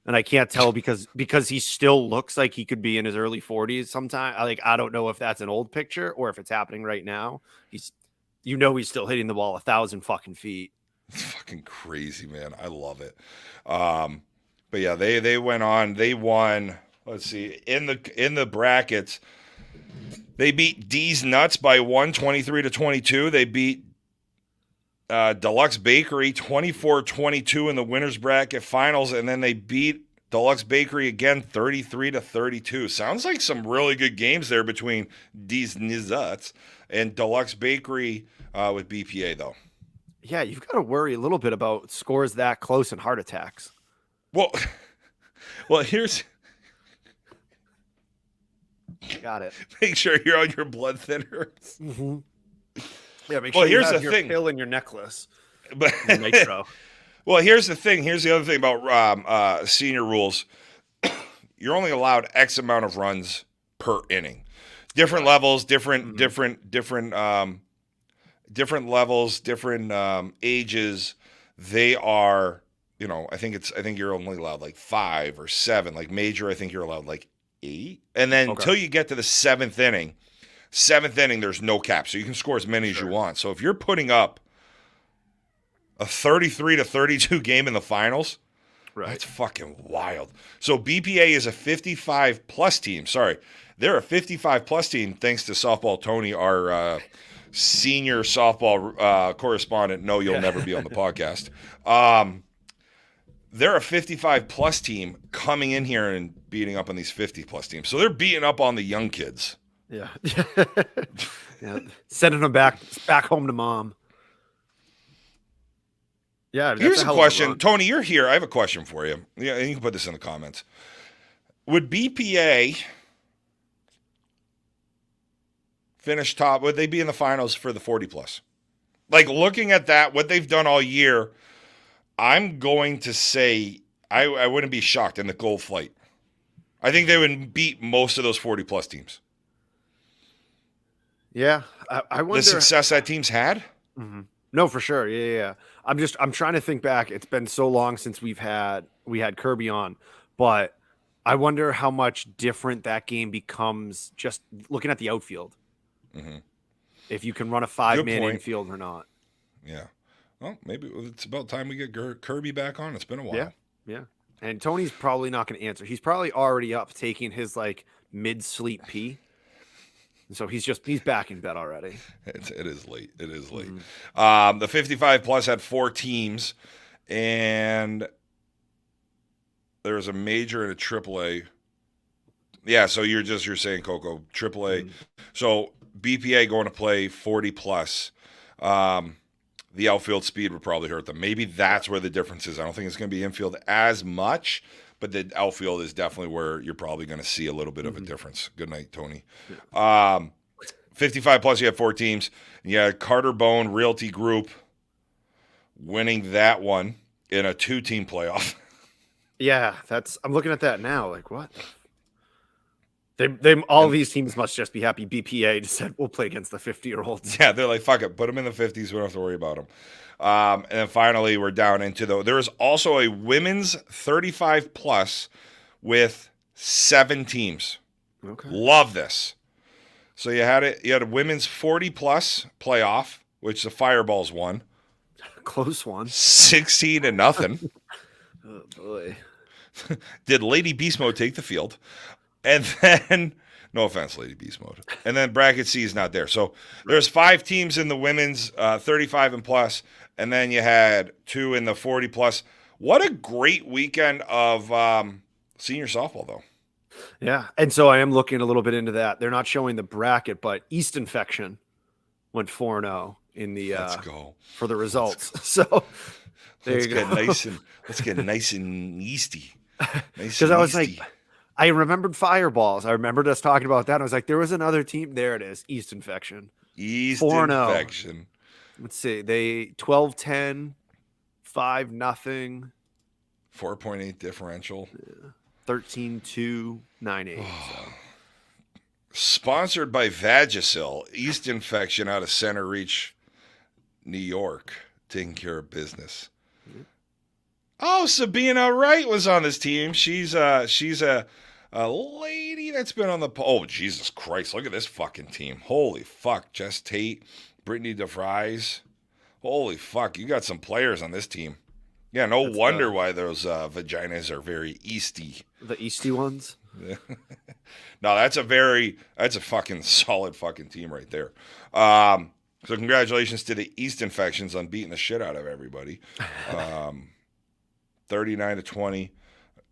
And I can't tell because he still looks like he could be in his early 40s sometime. I don't know if that's an old picture or if it's happening right now. He's still hitting the ball 1,000 fucking feet.
It's fucking crazy, man. I love it. But yeah, they went on. They won. Let's see, in the brackets, they beat D's Nuts by 123-22. They beat Deluxe Bakery 24-22 in the winners bracket finals, and then they beat Deluxe Bakery again 33-32. Sounds like some really good games there between these Nizuts and Deluxe Bakery with BPA though.
Yeah, you've got to worry a little bit about scores that close and heart attacks.
Well, here's
got it.
Make sure you're on your blood thinners.
Mm-hmm. Yeah, make sure you have your pill in your necklace.
But
nitro.
Well, here's the thing. Here's the other thing about senior rules. You're only allowed X amount of runs per inning. Different levels, different levels, different ages. They are, I think you're only allowed like 5 or 7. Like major, I think you're allowed like 8. And then until you get to the seventh inning, there's no cap. So you can score as many as you want. So if you're putting up a 33-32 game in the finals, that's fucking wild. So BPA is a 55-plus team. Sorry. They're a 55-plus team thanks to Softball Tony, our senior softball correspondent. No, you'll never be on the podcast. They're a 55-plus team coming in here and beating up on these 50-plus teams. So they're beating up on the young kids.
Yeah. Yeah. Sending them back home to mom. Yeah.
Here's a question. Tony, you're here. I have a question for you. Yeah, you can put this in the comments. Would BPA finish top? Would they be in the finals for the 40-plus? Like, looking at that, what they've done all year, I'm going to say I wouldn't be shocked in the gold flight. I think they would beat most of those 40-plus teams.
Yeah, I wonder
the success that team's had.
Mm-hmm. No, for sure. Yeah. I'm trying to think back. It's been so long since we had Kirby on, but I wonder how much different that game becomes just looking at the outfield. Mm-hmm. If you can run a 5-man infield or not.
Yeah. Well, maybe it's about time we get Kirby back on. It's been a while.
Yeah. And Tony's probably not going to answer. He's probably already up taking his like mid-sleep pee. So he's back in bed already.
It is late. Mm-hmm. The 55 plus had 4 teams, and there's a major and a AAA. Yeah, so you're saying Coco AAA. Mm-hmm. So BPA going to play 40 plus. The outfield speed would probably hurt them. Maybe that's where the difference is. I don't think it's going to be infield as much, but the outfield is definitely where you're probably going to see a little bit of a difference. Good night, Tony. 55 plus, you have 4 teams. You had Carter Bone Realty Group winning that one in a 2-team playoff.
Yeah, I'm looking at that now. Like, what? They all these teams must just be happy BPA just said, we'll play against the 50-year-olds.
Yeah, they're like, fuck it. Put them in the 50s. We don't have to worry about them. And then finally, we're down into there is also a women's 35 plus with 7 teams.
Okay.
Love this. So you had a women's 40 plus playoff, which the Fireballs won.
Close one.
16-0.
Oh boy.
Did Lady Beast Mode take the field? And then, no offense, Lady Beast Mode. And then bracket C is not there. So there's 5 teams in the women's 35 and plus, and then you had 2 in the 40 plus. What a great weekend of senior softball, though.
Yeah, and so I am looking a little bit into that. They're not showing the bracket, but East Infection went 4-0 in the
Let's go
for the results. So
let's get nice and yeasty.
Because I was like, I remembered Fireballs. I remembered us talking about that. I was like, there was another team. There it is, East Infection. 4-0.
Infection.
Let's see. They 12-10, 5-0.
4.8 differential.
13-2, 9-8. So.
Sponsored by Vagisil, East Infection out of Center Reach, New York, taking care of business. Mm-hmm. Oh, Sabina Wright was on this team. She's a lady that's been on the. Oh, Jesus Christ! Look at this fucking team. Holy fuck! Jess Tate, Brittany DeVries. Holy fuck! You got some players on this team. Yeah, no wonder why those vaginas are very easty.
The easty ones?
No, that's a fucking solid fucking team right there. So congratulations to the East Infections on beating the shit out of everybody. 39-20.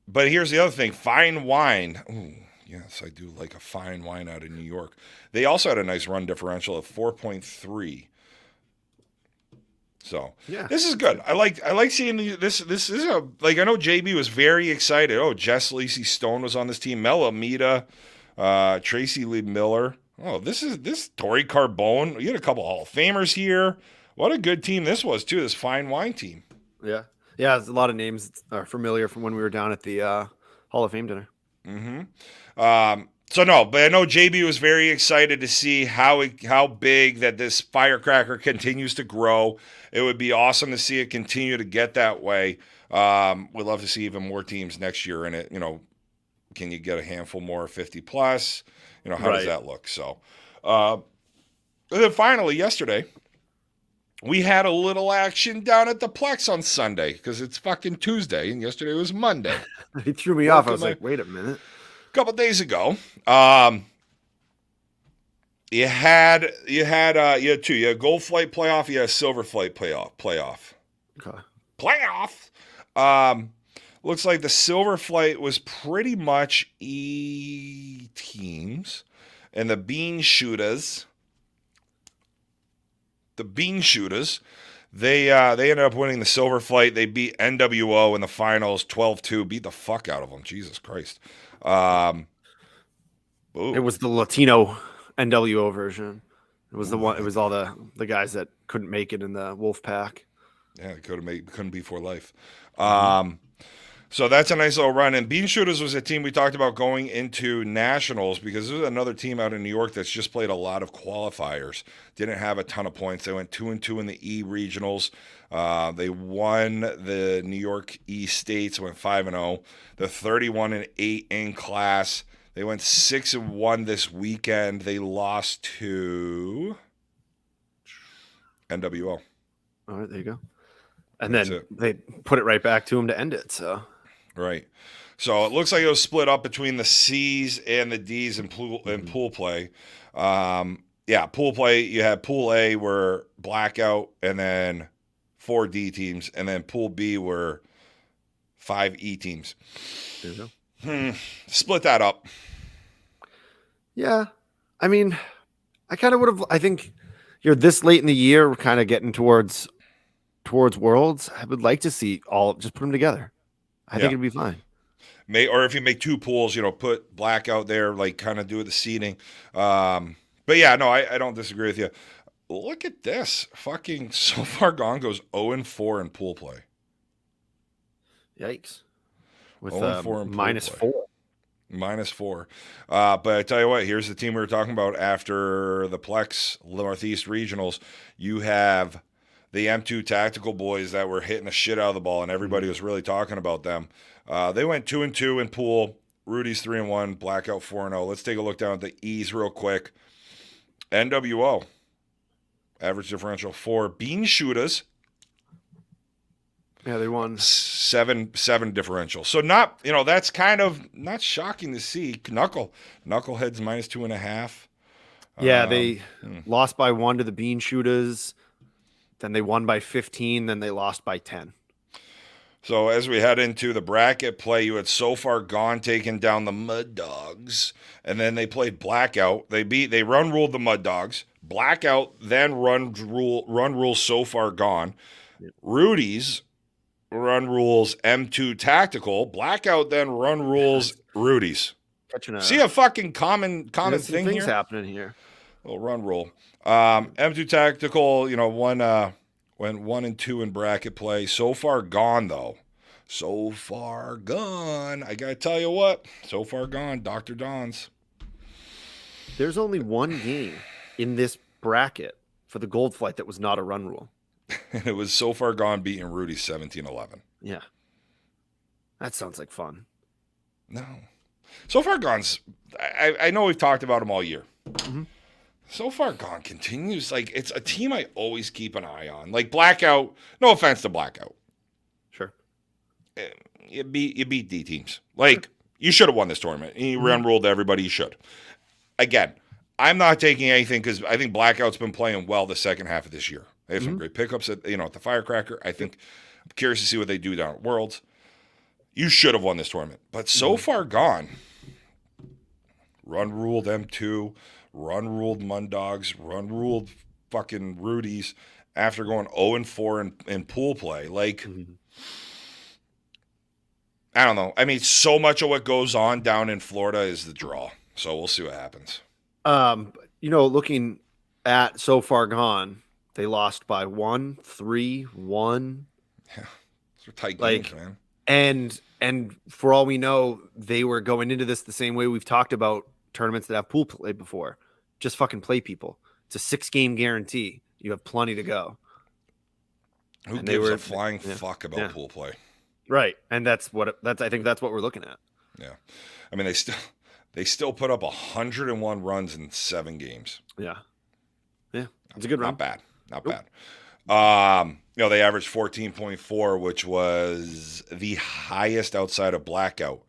But here's the other thing. Fine Wine. Ooh, yes, I do like a fine wine out of New York. They also had a nice run differential of 4.3. So
Yeah.
this is good. I like seeing this. This is a like I know JB was very excited. Oh, Jess Lacey Stone was on this team. Mel Amita, Tracy Lee Miller. Oh, this Tori Carbone. You had a couple Hall of Famers here. What a good team this was too. This fine wine team.
Yeah. Yeah, there's a lot of names that are familiar from when we were down at the Hall of Fame dinner.
So no, but I know JB was very excited to see how big that this firecracker continues to grow. It would be awesome to see it continue to get that way. We'd love to see even more teams next year in it. Can you get a handful more 50 plus? How does that look? So, and then finally yesterday, we had a little action down at the Plex on Sunday because it's fucking Tuesday and yesterday was Monday.
He threw me off. I was like, wait a minute.
A couple days ago, you had two. You had Gold Flight playoff. You had Silver Flight playoff.
Okay.
Playoff. Looks like the Silver Flight was pretty much E teams, and the Bean Shooters. They ended up winning the Silver Flight. They beat NWO in the finals 12-2. Beat the fuck out of them. Jesus Christ.
It was the Latino NWO version. It was the one. It was all the guys that couldn't make it in the Wolf Pack.
Yeah, couldn't be for life. So that's a nice little run. And Bean Shooters was a team we talked about going into nationals because this is another team out in New York that's just played a lot of qualifiers. Didn't have a ton of points. They went 2-2 in the E regionals. They won the New York E states. Went 5-0. They're 31-8 in class. They went 6-1 this weekend. They lost to NWO.
All right, there you go. And then they put it right back to him to end it. So.
Right. So it looks like it was split up between the C's and the D's in pool play. Pool play, you had Pool A were Blackout and then 4 D teams, and then Pool B were 5 E teams.
There you go.
Split that up.
Yeah. I mean, I kind of would have, I think you're this late in the year, we're kind of getting towards Worlds. I would like to see just put them together. I think it'd be fine.
Or if you make 2 pools, put Blackout there, like kind of do the seeding. But yeah, no, I don't disagree with you. Look at this. Fucking So Far Gone goes 0-4 in pool play.
Yikes. With -4.
-4. But I tell you what, here's the team we were talking about after the Plex Northeast Regionals. You have the M2 Tactical boys that were hitting the shit out of the ball, and everybody was really talking about them. They went 2-2 in pool. Rudy's 3-1. Blackout 4-0. Let's take a look down at the E's real quick. NWO. Average differential 4. Bean Shooters.
Yeah, they won
7 differential. So not, that's kind of not shocking to see. Knuckleheads -2.5.
Yeah, they lost by 1 to the Bean Shooters. Then they won by 15. Then they lost by 10.
So as we head into the bracket play, you had So Far Gone taking down the Mud Dogs, and then they played Blackout. They run ruled the Mud Dogs. Blackout then run rules So Far Gone. Yep. Rudy's run rules M2 Tactical. Blackout then run rules Rudy's. See a fucking common thing here?
Happening here.
Little run rule. M2 Tactical, went 1 and 2 in bracket play. So Far Gone, though. So Far Gone. I got to tell you what. So Far Gone. Dr. Don's.
There's only one game in this bracket for the Gold Flight that was not a run rule.
And it was So Far Gone beating Rudy 17-11.
Yeah. That sounds like fun.
No. So Far Gone's, I know we've talked about him all year.
Mm-hmm.
So Far Gone continues. Like, it's a team I always keep an eye on. Like, Blackout, no offense to Blackout.
Sure.
You beat D teams. Like, you should have won this tournament. You run ruled everybody. You should. Again, I'm not taking anything because I think Blackout's been playing well the second half of this year. They have some great pickups at the Firecracker. I think I'm curious to see what they do down at Worlds. You should have won this tournament, but so far gone. Run ruled M2, run ruled Mundogs, run ruled fucking Rudy's after going 0-4 in pool play. Like, I don't know. I mean, so much of what goes on down in Florida is the draw. So we'll see what happens.
Looking at so far gone, they lost by 1, 3, 1.
Yeah, those are tight games, man.
And for all we know, they were going into this the same way we've talked about tournaments that have pool play before. Just fucking play people. It's a 6-game guarantee. You have plenty to go.
Who gives a flying fuck about pool play?
Right, and I think that's what we're looking at.
Yeah, I mean they still put up 101 runs in 7 games.
Yeah, it's a good run.
Not bad. They averaged 14.4, which was the highest outside of Blackout.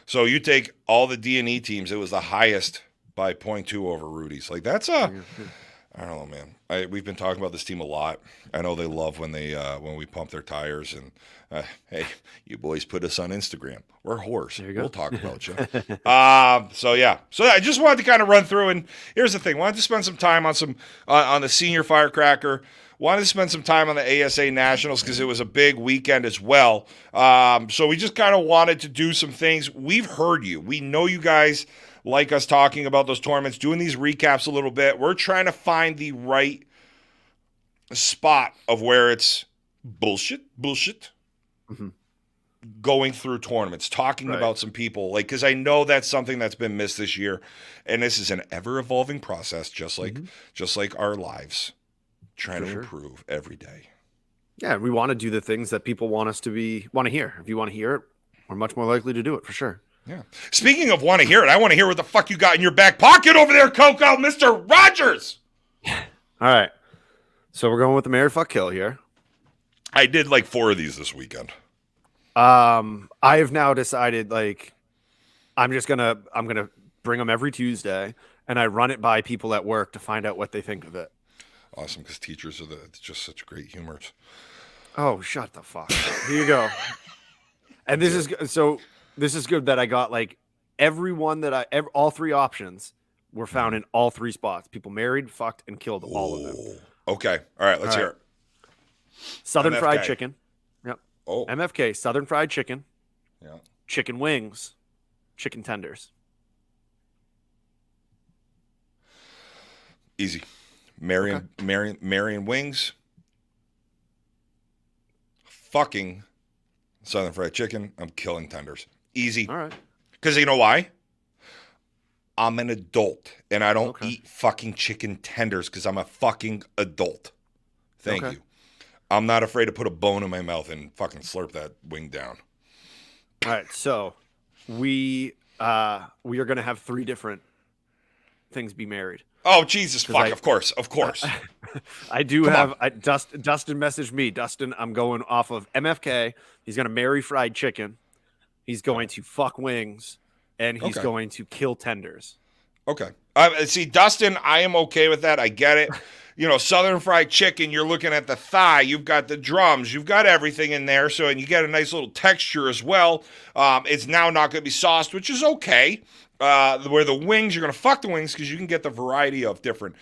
So you take all the D&E teams, it was the highest by 0.2 over Rudy's. Like that's I don't know, man. We've been talking about this team a lot. I know they love when we pump their tires and hey, you boys put us on Instagram. We're whores. We'll talk about you. So I just wanted to kind of run through. And here's the thing: wanted to spend some time on on the senior Firecracker. Wanted to spend some time on the ASA Nationals because it was a big weekend as well. So we just kind of wanted to do some things. We've heard you. We know you guys like us talking about those tournaments, doing these recaps a little bit. We're trying to find the right spot of where it's bullshit, going through tournaments, talking about some people, like, because I know that's something that's been missed this year, and this is an ever-evolving process, just like our lives, trying to improve every day.
Yeah, we want to do the things that people want to hear. If you want to hear it, we're much more likely to do it for sure.
Yeah. Speaking of want to hear it, I want to hear what the fuck you got in your back pocket over there, Coco, Mr. Rogers.
All right. So we're going with the Marry Fuck Kill here.
I did like 4 of these this weekend.
I have now decided I'm gonna bring them every Tuesday, and I run it by people at work to find out what they think of it.
Awesome, because teachers are just such great humors.
Oh, shut the fuck up. Here you go. And this is good that I got all 3 options were found in all 3 spots. People married, fucked, and killed all of them.
Okay. All right, let's hear it.
Southern
MFK.
Fried Chicken. Yep.
Oh.
MFK, Southern Fried Chicken.
Yeah.
Chicken wings. Chicken tenders.
Easy. Marrying wings. Fucking Southern Fried Chicken. I'm killing tenders. Easy.
All right.
Because you know why? I'm an adult, and I don't eat fucking chicken tenders because I'm a fucking adult. Thank you. I'm not afraid to put a bone in my mouth and fucking slurp that wing down.
All right, so we are going to have 3 different things be married.
Oh, Jesus, fuck, of course.
I do have Dustin messaged me. Dustin, I'm going off of MFK. He's going to marry fried chicken. He's going to fuck wings. And he's going to kill tenders.
Okay. See, Dustin, I am okay with that. I get it. Southern Fried Chicken, you're looking at the thigh. You've got the drums. You've got everything in there. So, and you get a nice little texture as well. It's now not going to be sauced, which is okay. Where the wings, you're going to fuck the wings because you can get the variety of different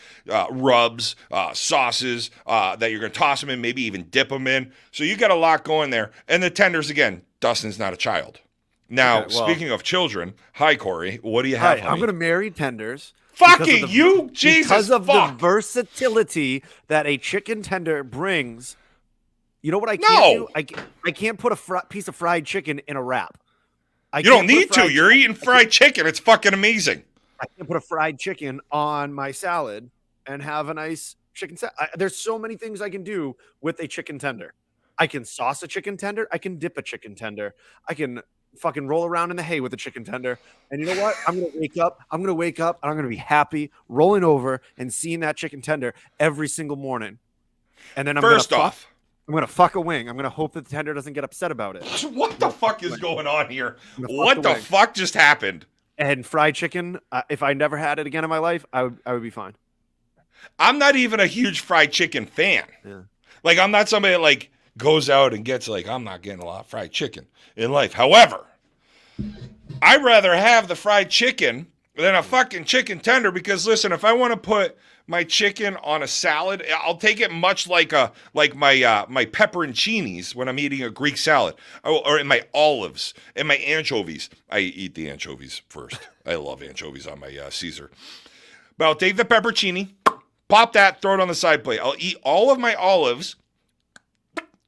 rubs, sauces that you're going to toss them in, maybe even dip them in. So you got a lot going there. And the tenders, again, Dustin's not a child. Now, speaking of children, hi, Corey. What do you have?
I'm going to marry tenders.
Fucking you, Jesus!
Because of the versatility that a chicken tender brings. You know what I can't do? I can't put a piece of fried chicken in a wrap.
You don't need to. You're eating fried chicken. It's fucking amazing.
I can put a fried chicken on my salad and have a nice chicken salad. There's so many things I can do with a chicken tender. I can sauce a chicken tender. I can dip a chicken tender. I can fucking roll around in the hay with a chicken tender. And you know what? I'm going to wake up and I'm going to be happy rolling over and seeing that chicken tender every single morning. And then I'm going to fuck a wing. I'm going to hope that the tender doesn't get upset about it.
What the fuck is going on here? What the fuck just happened?
And fried chicken, if I never had it again in my life, I would be fine.
I'm not even a huge fried chicken fan.
Yeah.
Like, I'm not somebody that like goes out and gets like, I'm not getting a lot of fried chicken in life. However, I'd rather have the fried chicken than a fucking chicken tender because listen, if I want to put my chicken on a salad, I'll take it much like my pepperoncinis when I'm eating a Greek salad, or in my olives and my anchovies. I eat the anchovies first. I love anchovies on my Caesar. But I'll take the pepperoncini, pop that, throw it on the side plate. I'll eat all of my olives.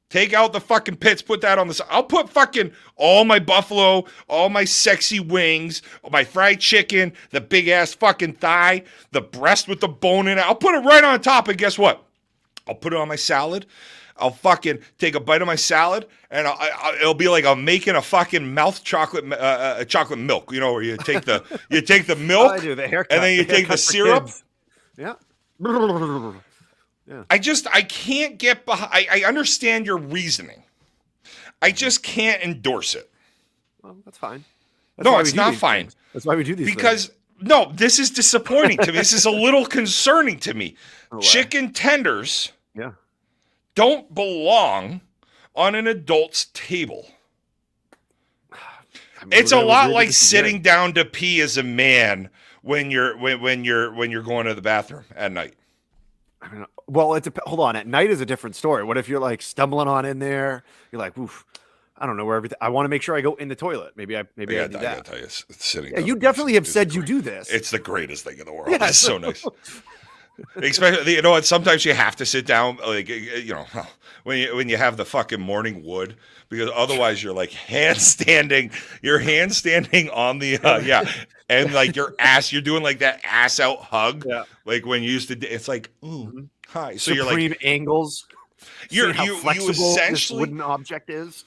Take out the fucking pits, put that on the side. I'll put fucking all my buffalo, all my sexy wings, my fried chicken, the big ass fucking thigh, the breast with the bone in it. I'll put it right on top, and guess what? I'll put it on my salad. I'll fucking take a bite of my salad, and it'll be like I'm making a fucking mouth chocolate milk. You know, where you take the milk,
I do the haircut,
and then you take the syrup.
Kids. Yeah. Yeah.
I can't get behind. I understand your reasoning. I just can't endorse it.
Well, that's fine.
No, it's not fine.
Things. That's why we do these
because no, this is disappointing to me. This is a little concerning to me. Chicken tenders don't belong on an adult's table. I mean, it's a lot like sitting down to pee as a man when you're going to the bathroom at night.
I mean, well, hold on. At night is a different story. What if you're like stumbling on in there? You're like, oof, I don't know where everything. I want to make sure I go in the toilet. Maybe I do that. I gotta tell you, it's sitting. Yeah, you definitely have said you do this.
It's the greatest thing in the world. Yeah, it's so nice. Especially, you know what? Sometimes you have to sit down, like, you know, when you have the fucking morning wood, because otherwise you're like handstanding. You're handstanding on the and like you're doing like that ass out hug, like when you used to. It's like, ooh, hi. So
Supreme
you're like
angles.
You
flexible
essentially
this wooden object is.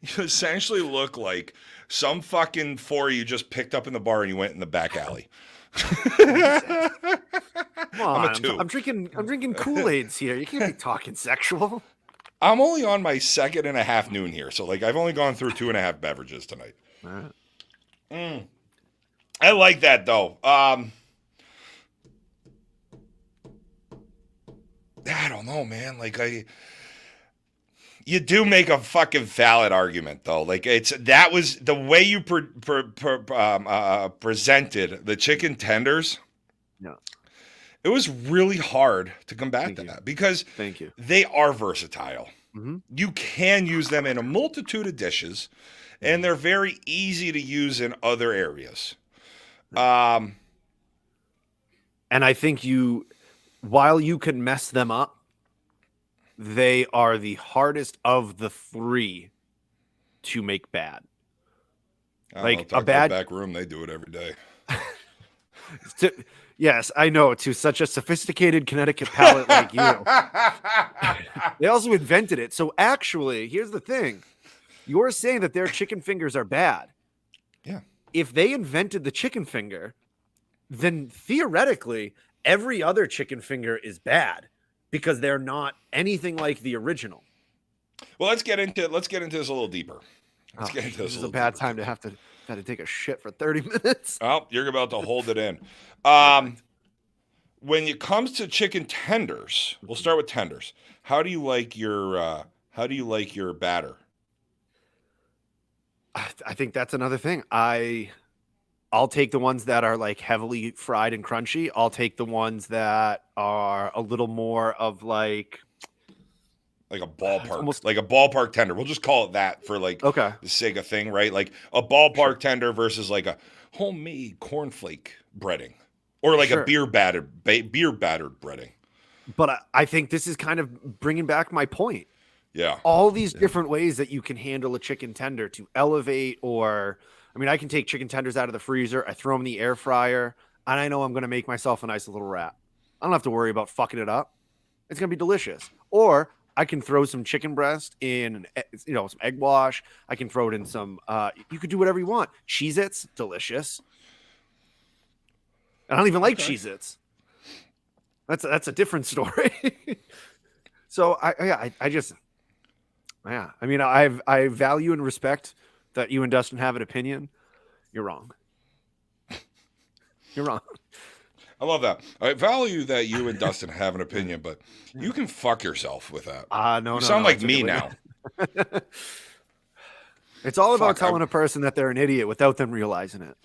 You essentially look like some fucking four you just picked up in the bar and you went in the back alley.
Come on, I'm drinking Kool-Aids here. You can't be talking sexual.
I'm only on my second and a half noon here, so like I've only gone through 2.5 beverages tonight. All right. I like that though. I don't know, man. Like you do make a fucking valid argument though. Like that was the way you presented the chicken tenders.
No.
It was really hard to combat that because they are versatile. Mm-hmm. You can use them in a multitude of dishes, and they're very easy to use in other areas.
And I think while you can mess them up, they are the hardest of the three to make bad.
Like a bad back room, they do it every day.
Yes, I know. To such a sophisticated Connecticut palate like you, they also invented it. So actually, here's the thing: you're saying that their chicken fingers are bad.
Yeah.
If they invented the chicken finger, then theoretically every other chicken finger is bad because they're not anything like the original.
Well, let's get into this a little deeper.
This is a bad time to have to take a shit for 30 minutes.
Oh, you're about to hold it in. When it comes to chicken tenders, we'll start with tenders. How do you like your batter?
I think that's another thing. I'll take the ones that are like heavily fried and crunchy. I'll take the ones that are a little more of like
a ballpark, like a ballpark tender. We'll just call it that for like the sake of thing, right? Like a ballpark tender versus like a homemade cornflake breading, or like a beer battered breading. But
I think this is kind of bringing back my point.
Yeah,
all these different ways that you can handle a chicken tender to elevate, or I mean, I can take chicken tenders out of the freezer, I throw them in the air fryer, and I know I'm going to make myself a nice little wrap. I don't have to worry about fucking it up. It's going to be delicious. Or I can throw some chicken breast in, some egg wash. I can throw it in some, you could do whatever you want. Cheez-Its, delicious. I don't even like Cheez-Its. That's a different story. So I mean, I value and respect that you and Dustin have an opinion. You're wrong. You're wrong.
I love that. I value that you and Dustin have an opinion, but you can fuck yourself with that.
No,
You
no,
sound
no.
like
It's a
me
good way
now.
It's all about
Fuck,
telling a person that they're an idiot without them realizing it.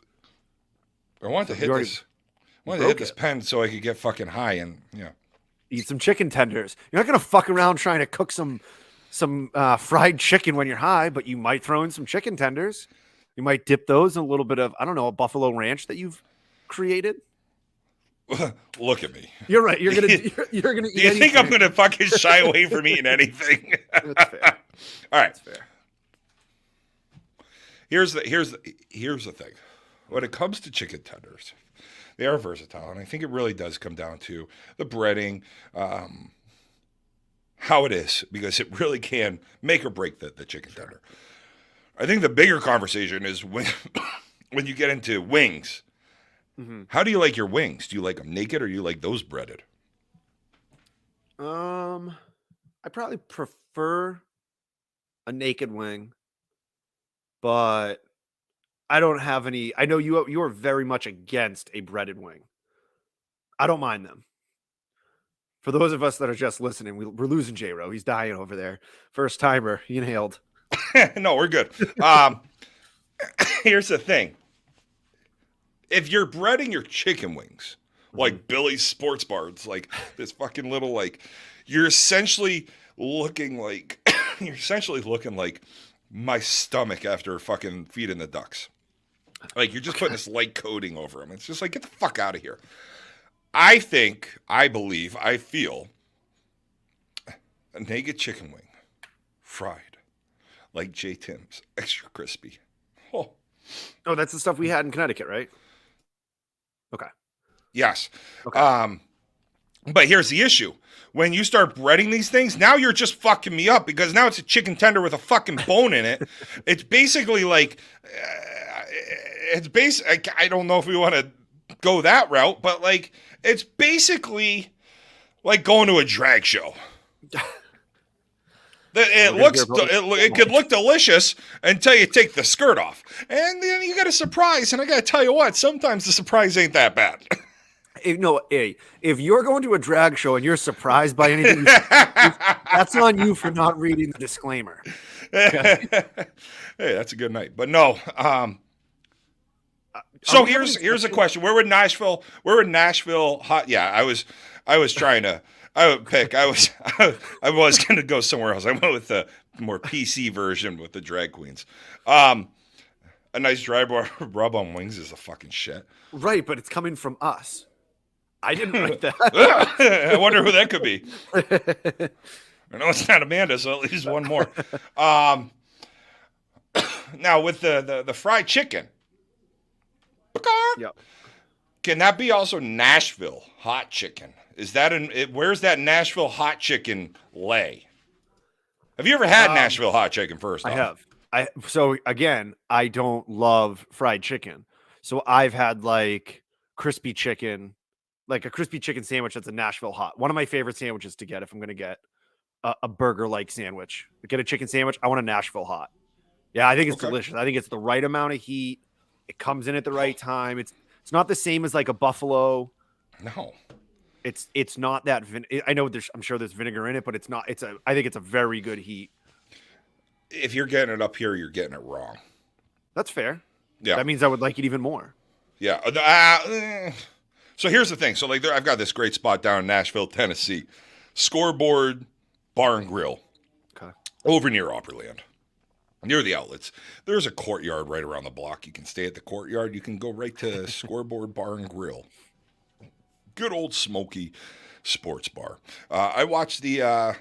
I wanted to
So
hit
you already
this. I wanted to
broke
hit this
it.
pen so I could get fucking high and yeah.
Eat some chicken tenders. You're not gonna fuck around trying to cook some fried chicken when you're high, but you might throw in some chicken tenders. You might dip those in a little bit of, I don't know, a buffalo ranch that you've created.
Look at me.
You're right. You're gonna
Do
you're gonna eat
you think I'm
anything.
gonna fucking shy away from eating anything?
That's fair.
All right.
That's fair.
Here's the thing. When it comes to chicken tenders, they are versatile, and I think it really does come down to the breading, how it is, because it really can make or break the chicken tender. I think the bigger conversation is when when you get into wings.
Mm-hmm.
How do you like your wings? Do you like them naked or do you like those breaded?
I probably prefer a naked wing, but I don't have any. I know you are very much against a breaded wing. I don't mind them. For those of us that are just listening, we're losing J-Ro. He's dying over there. First timer, he inhaled.
No, we're good. Here's the thing. If you're breading your chicken wings, like Billy's Sports Bar, it's like this fucking little like you're essentially looking like my stomach after fucking feeding the ducks. Like you're just putting this light coating over them. It's just like get the fuck out of here. I think, I believe, I feel a naked chicken wing, fried, like J. Tim's, extra crispy. Oh,
Oh, that's the stuff we had in Connecticut, right? Okay.
yes.
Okay.
But here's the issue. When you start breading these things, now you're just fucking me up because now it's a chicken tender with a fucking bone in it. It's basically like, I don't know if we want to go that route, but like, it's basically like going to a drag show. It could look delicious until you take the skirt off, and then you get a surprise. And I got to tell you what, sometimes the surprise ain't that bad.
If you're going to a drag show and you're surprised by anything, that's on you for not reading the disclaimer. Okay?
Hey, that's a good night. But no. So here's a question: Where would Nashville hot? Yeah, I was trying to. I would pick. I was going to go somewhere else. I went with the more PC version with the drag queens. A nice dry rub on wings is a fucking shit.
Right, but it's coming from us. I didn't write that.
I wonder who that could be. I know it's not Amanda, so at least one more. Now with the fried chicken.
Yep.
Can that be also Nashville hot chicken? Is that where's that Nashville hot chicken lay? Have you ever had Nashville hot chicken first?
I have. So again, I don't love fried chicken. So I've had like crispy chicken, like a crispy chicken sandwich that's a Nashville hot. One of my favorite sandwiches to get if I'm going to get a burger like sandwich. Get a chicken sandwich, I want a Nashville hot. Yeah, I think it's delicious. I think it's the right amount of heat. It comes in at the right time. It's not the same as like a buffalo.
No.
It's not that I know I'm sure there's vinegar in it, but it's not. I think it's a very good heat.
If you're getting it up here, you're getting it wrong.
That's fair.
Yeah.
That means I would like it even more.
Yeah. So here's the thing. So like I've got this great spot down in Nashville, Tennessee. Scoreboard Bar and Grill.
Okay.
Over near Opryland. Near the outlets. There's a courtyard right around the block. You can stay at the courtyard. You can go right to Scoreboard Bar and Grill. Good old smoky sports bar. I watched I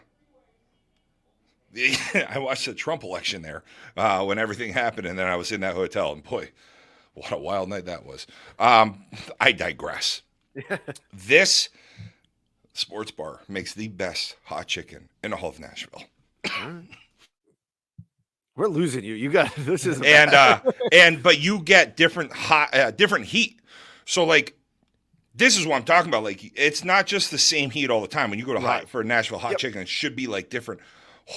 watched the Trump election there when everything happened, and then I was in that hotel, and boy, what a wild night that was. I digress. This sports bar makes the best hot chicken in all of Nashville.
We're losing you. You got this is
but you get different heat. So like this is what I'm talking about. Like it's not just the same heat all the time. When you go to for Nashville hot chicken, it should be like different.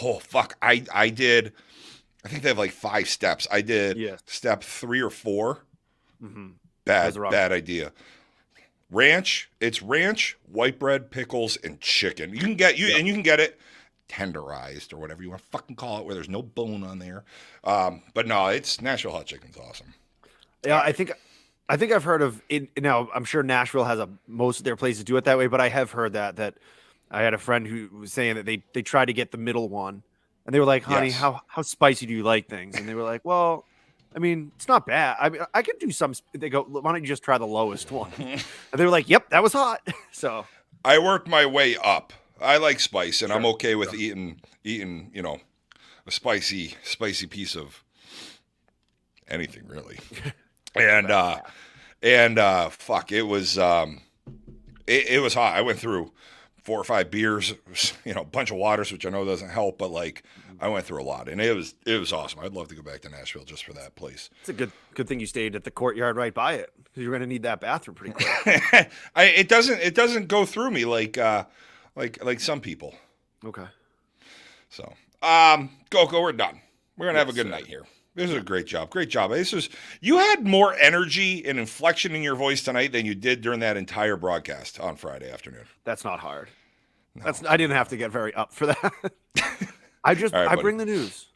Oh fuck! I think they have like 5 steps. I did step 3 or 4.
Mm-hmm.
Bad idea. Ranch. It's ranch, white bread, pickles, and chicken. You can get and you can get it tenderized or whatever you want to fucking call it, where there's no bone on there. But no, it's Nashville hot chicken's awesome.
Yeah, I think I've heard of it. Now I'm sure Nashville has most of their places do it that way, but I have heard that I had a friend who was saying that they tried to get the middle one, and they were like, "Honey,
Yes.
how spicy do you like things?" And they were like, "Well, I mean, it's not bad. I mean, I could do some." They go, "Why don't you just try the lowest one?" And they were like, "Yep, that was hot." So
I worked my way up. I like spice, and
Sure,
I'm okay with eating, a spicy piece of anything really. And fuck, it was it was hot. I went through 4 or 5 beers, a bunch of waters, which I know doesn't help, but like I went through a lot, and it was awesome. I'd love to go back to Nashville just for that place.
it's a good thing you stayed at the courtyard right by it, because you're going to need that bathroom pretty quick.
It doesn't go through me like some people.
Okay.
So Coco, we're done. We're gonna have a good night here. This is a great job. Great job. You had more energy and inflection in your voice tonight than you did during that entire broadcast on Friday afternoon.
That's not hard. I didn't have to get very up for that. I bring the news.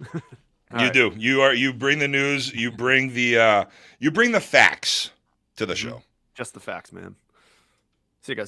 Do. You bring the news, you bring the facts to the show.
Just the facts, man. See you guys.